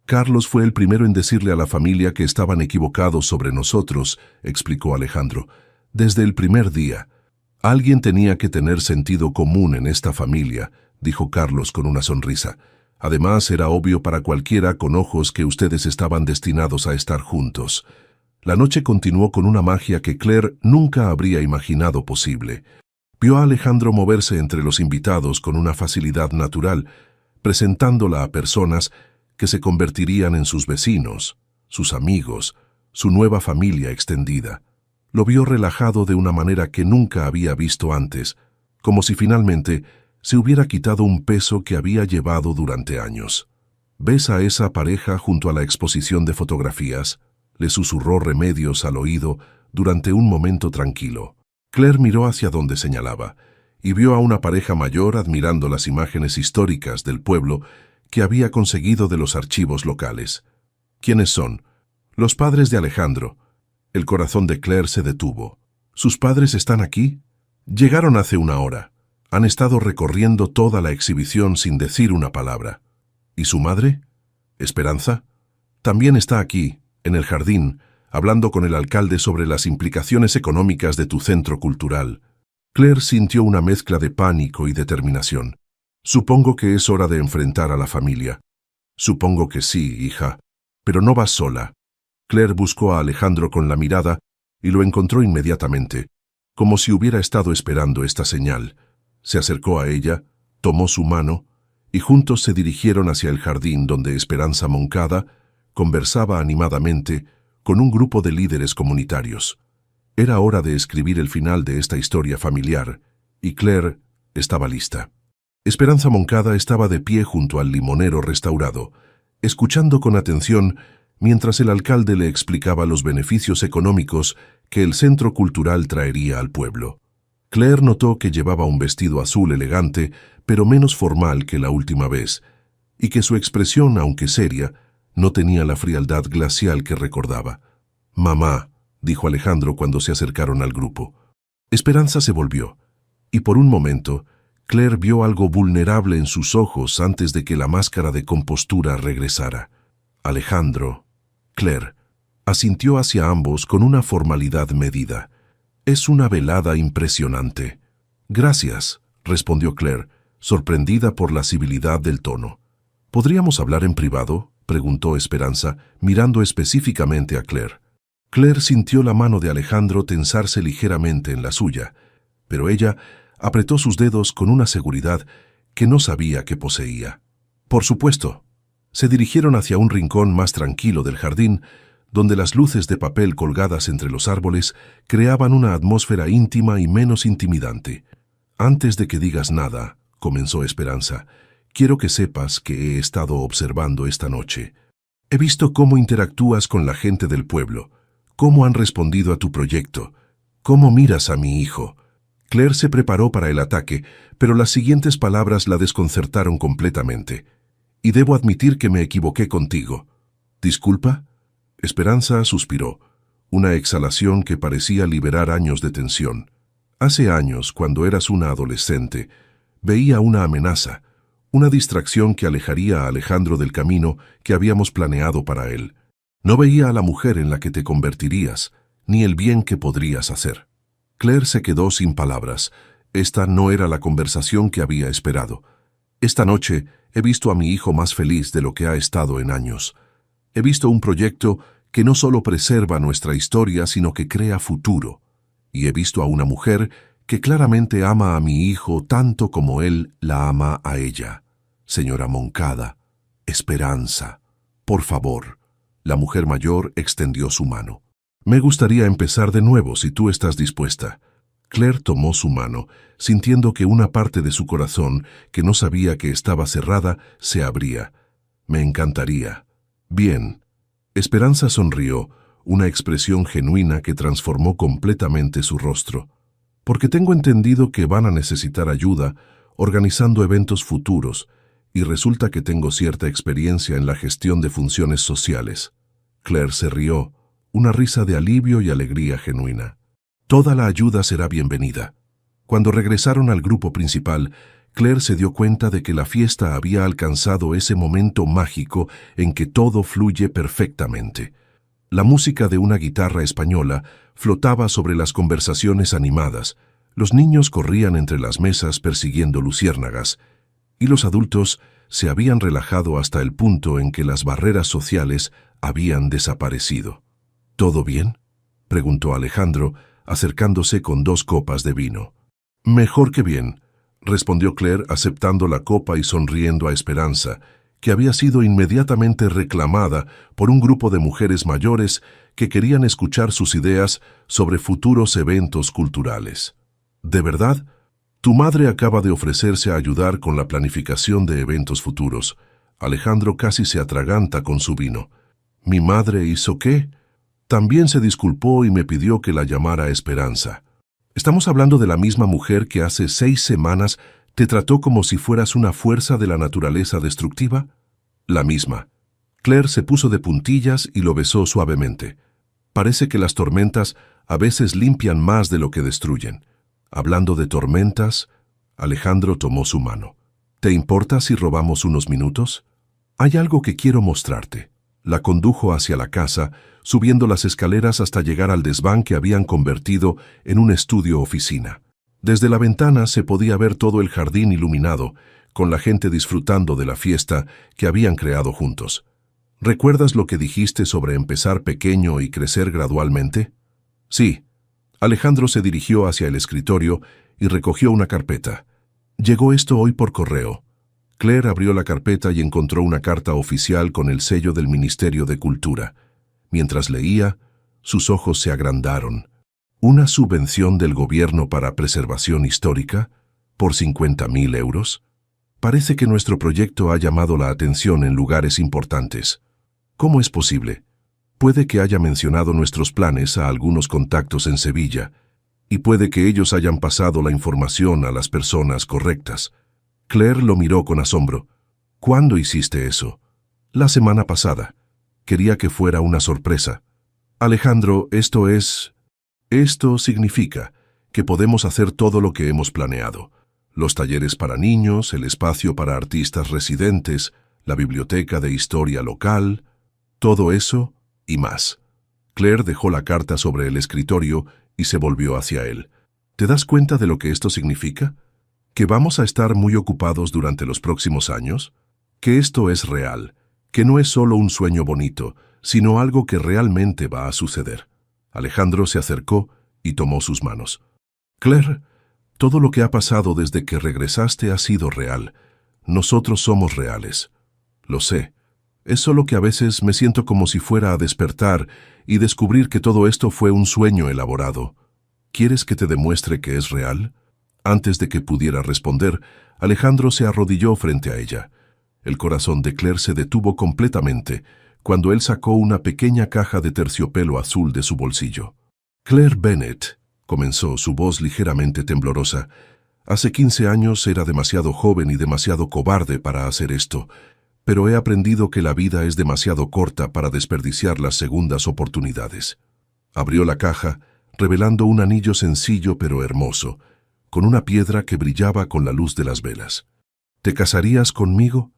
«Carlos fue el primero en decirle a la familia que estaban equivocados sobre nosotros», explicó Alejandro. «Desde el primer día. Alguien tenía que tener sentido común en esta familia», dijo Carlos con una sonrisa. «Además, era obvio para cualquiera con ojos que ustedes estaban destinados a estar juntos». La noche continuó con una magia que Claire nunca habría imaginado posible. Vio a Alejandro moverse entre los invitados con una facilidad natural, presentándola a personas que se convertirían en sus vecinos, sus amigos, su nueva familia extendida. Lo vio relajado de una manera que nunca había visto antes, como si finalmente se hubiera quitado un peso que había llevado durante años. «¿Ves a esa pareja junto a la exposición de fotografías?», le susurró Remedios al oído durante un momento tranquilo. Claire miró hacia donde señalaba y vio a una pareja mayor admirando las imágenes históricas del pueblo que había conseguido de los archivos locales. «¿Quiénes son?» «Los padres de Alejandro». El corazón de Claire se detuvo. «¿Sus padres están aquí?» «Llegaron hace una hora. Han estado recorriendo toda la exhibición sin decir una palabra». «¿Y su madre? Esperanza?» «También está aquí, en el jardín, hablando con el alcalde sobre las implicaciones económicas de tu centro cultural. Claire sintió una mezcla de pánico y determinación. Supongo que es hora de enfrentar a la familia. Supongo que sí, hija, pero no vas sola. Claire buscó a Alejandro con la mirada y lo encontró inmediatamente, como si hubiera estado esperando esta señal. Se acercó a ella, tomó su mano y juntos se dirigieron hacia el jardín donde Esperanza Moncada conversaba animadamente con un grupo de líderes comunitarios. Era hora de escribir el final de esta historia familiar, y Claire estaba lista. Esperanza Moncada estaba de pie junto al limonero restaurado, escuchando con atención mientras el alcalde le explicaba los beneficios económicos que el centro cultural traería al pueblo. Claire notó que llevaba un vestido azul elegante, pero menos formal que la última vez, y que su expresión, aunque seria, no tenía la frialdad glacial que recordaba. «Mamá», dijo Alejandro cuando se acercaron al grupo. Esperanza se volvió, y por un momento, Claire vio algo vulnerable en sus ojos antes de que la máscara de compostura regresara. Alejandro, Claire, asintió hacia ambos con una formalidad medida. «Es una velada impresionante». «Gracias», respondió Claire, sorprendida por la civilidad del tono. «¿Podríamos hablar en privado?», preguntó Esperanza, mirando específicamente a Claire. Claire sintió la mano de Alejandro tensarse ligeramente en la suya, pero ella apretó sus dedos con una seguridad que no sabía que poseía. «Por supuesto». Se dirigieron hacia un rincón más tranquilo del jardín, donde las luces de papel colgadas entre los árboles creaban una atmósfera íntima y menos intimidante. «Antes de que digas nada», comenzó Esperanza, «quiero que sepas que he estado observando esta noche. He visto cómo interactúas con la gente del pueblo, cómo han respondido a tu proyecto, cómo miras a mi hijo». Claire se preparó para el ataque, pero las siguientes palabras la desconcertaron completamente. «Y debo admitir que me equivoqué contigo». «¿Disculpa?» Esperanza suspiró, una exhalación que parecía liberar años de tensión. «Hace años, cuando eras una adolescente, veía una amenaza, una distracción que alejaría a Alejandro del camino que habíamos planeado para él. No veía a la mujer en la que te convertirías, ni el bien que podrías hacer». Claire se quedó sin palabras. Esta no era la conversación que había esperado. «Esta noche he visto a mi hijo más feliz de lo que ha estado en años. He visto un proyecto que no solo preserva nuestra historia, sino que crea futuro. Y he visto a una mujer que claramente ama a mi hijo tanto como él la ama a ella. Señora Moncada, Esperanza, por favor». La mujer mayor extendió su mano. «Me gustaría empezar de nuevo si tú estás dispuesta». Claire tomó su mano, sintiendo que una parte de su corazón, que no sabía que estaba cerrada, se abría. «Me encantaría». «Bien». Esperanza sonrió, una expresión genuina que transformó completamente su rostro. «Porque tengo entendido que van a necesitar ayuda organizando eventos futuros, y resulta que tengo cierta experiencia en la gestión de funciones sociales». Claire se rió, una risa de alivio y alegría genuina. «Toda la ayuda será bienvenida». Cuando regresaron al grupo principal, Claire se dio cuenta de que la fiesta había alcanzado ese momento mágico en que todo fluye perfectamente. La música de una guitarra española flotaba sobre las conversaciones animadas, los niños corrían entre las mesas persiguiendo luciérnagas, y los adultos se habían relajado hasta el punto en que las barreras sociales habían desaparecido. «¿Todo bien?», preguntó Alejandro, acercándose con 2 copas de vino. «Mejor que bien», respondió Claire aceptando la copa y sonriendo a Esperanza, que había sido inmediatamente reclamada por un grupo de mujeres mayores que querían escuchar sus ideas sobre futuros eventos culturales. «¿De verdad? Tu madre acaba de ofrecerse a ayudar con la planificación de eventos futuros». Alejandro casi se atraganta con su vino. «¿Mi madre hizo qué?». También se disculpó y me pidió que la llamara Esperanza. «¿Estamos hablando de la misma mujer que hace 6 semanas te trató como si fueras una fuerza de la naturaleza destructiva?» «La misma». Claire se puso de puntillas y lo besó suavemente. «Parece que las tormentas a veces limpian más de lo que destruyen». Hablando de tormentas, Alejandro tomó su mano. «¿Te importa si robamos unos minutos? Hay algo que quiero mostrarte». La condujo hacia la casa, subiendo las escaleras hasta llegar al desván que habían convertido en un estudio-oficina. Desde la ventana se podía ver todo el jardín iluminado, con la gente disfrutando de la fiesta que habían creado juntos. ¿Recuerdas lo que dijiste sobre empezar pequeño y crecer gradualmente? Sí. Alejandro se dirigió hacia el escritorio y recogió una carpeta. Llegó esto hoy por correo. Claire abrió la carpeta y encontró una carta oficial con el sello del Ministerio de Cultura. Mientras leía, sus ojos se agrandaron. ¿Una subvención del gobierno para preservación histórica? ¿Por 50.000 euros? Parece que nuestro proyecto ha llamado la atención en lugares importantes. ¿Cómo es posible? Puede que haya mencionado nuestros planes a algunos contactos en Sevilla, y puede que ellos hayan pasado la información a las personas correctas. Claire lo miró con asombro. ¿Cuándo hiciste eso? La semana pasada. Quería que fuera una sorpresa. Alejandro, Esto significa que podemos hacer todo lo que hemos planeado. Los talleres para niños, el espacio para artistas residentes, la biblioteca de historia local, todo eso y más. Claire dejó la carta sobre el escritorio y se volvió hacia él. ¿Te das cuenta de lo que esto significa? ¿Que vamos a estar muy ocupados durante los próximos años? Que esto es real, que no es solo un sueño bonito, sino algo que realmente va a suceder. Alejandro se acercó y tomó sus manos. Claire, todo lo que ha pasado desde que regresaste ha sido real. Nosotros somos reales. Lo sé. Es solo que a veces me siento como si fuera a despertar y descubrir que todo esto fue un sueño elaborado. ¿Quieres que te demuestre que es real? Antes de que pudiera responder, Alejandro se arrodilló frente a ella. El corazón de Claire se detuvo completamente cuando él sacó una pequeña caja de terciopelo azul de su bolsillo. Claire Bennett, comenzó, su voz ligeramente temblorosa. Hace 15 años era demasiado joven y demasiado cobarde para hacer esto, pero he aprendido que la vida es demasiado corta para desperdiciar las segundas oportunidades. Abrió la caja, revelando un anillo sencillo pero hermoso, con una piedra que brillaba con la luz de las velas. ¿Te casarías conmigo?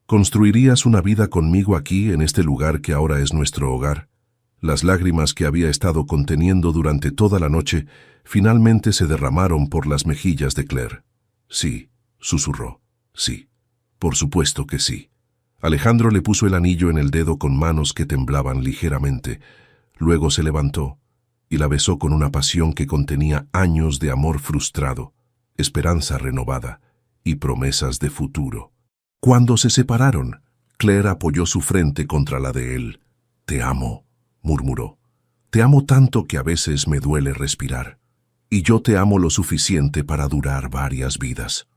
¿Construirías una vida conmigo aquí, en este lugar que ahora es nuestro hogar? Las lágrimas que había estado conteniendo durante toda la noche finalmente se derramaron por las mejillas de Claire. Sí, susurró. Sí. Por supuesto que sí. Alejandro le puso el anillo en el dedo con manos que temblaban ligeramente. Luego se levantó y la besó con una pasión que contenía años de amor frustrado, esperanza renovada y promesas de futuro. Cuando se separaron, Claire apoyó su frente contra la de él. «Te amo», murmuró. «Te amo tanto que a veces me duele respirar. Y yo te amo lo suficiente para durar varias vidas».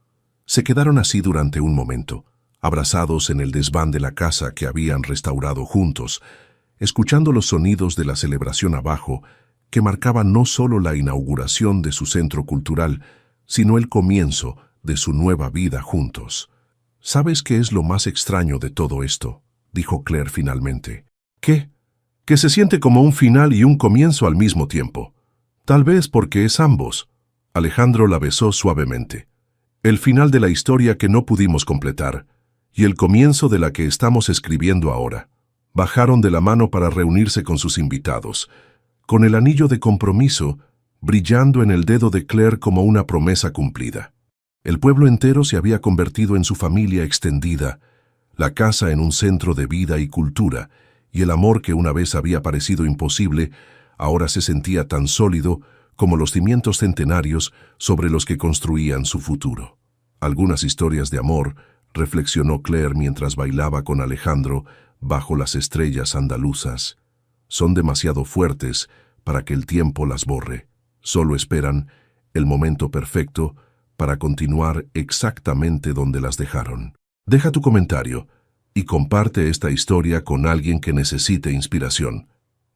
Se quedaron así durante un momento, abrazados en el desván de la casa que habían restaurado juntos, escuchando los sonidos de la celebración abajo, que marcaban no solo la inauguración de su centro cultural, sino el comienzo de su nueva vida juntos. «¿Sabes qué es lo más extraño de todo esto?», dijo Claire finalmente. «¿Qué? Que se siente como un final y un comienzo al mismo tiempo. Tal vez porque es ambos». Alejandro la besó suavemente. «El final de la historia que no pudimos completar, y el comienzo de la que estamos escribiendo ahora». Bajaron de la mano para reunirse con sus invitados, con el anillo de compromiso brillando en el dedo de Claire como una promesa cumplida. El pueblo entero se había convertido en su familia extendida, la casa en un centro de vida y cultura, y el amor que una vez había parecido imposible, ahora se sentía tan sólido como los cimientos centenarios sobre los que construían su futuro. Algunas historias de amor, reflexionó Claire mientras bailaba con Alejandro bajo las estrellas andaluzas, son demasiado fuertes para que el tiempo las borre. Solo esperan el momento perfecto para continuar exactamente donde las dejaron. Deja tu comentario y comparte esta historia con alguien que necesite inspiración.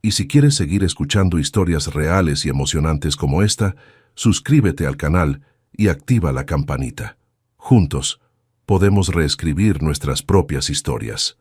Y si quieres seguir escuchando historias reales y emocionantes como esta, suscríbete al canal y activa la campanita. Juntos, podemos reescribir nuestras propias historias.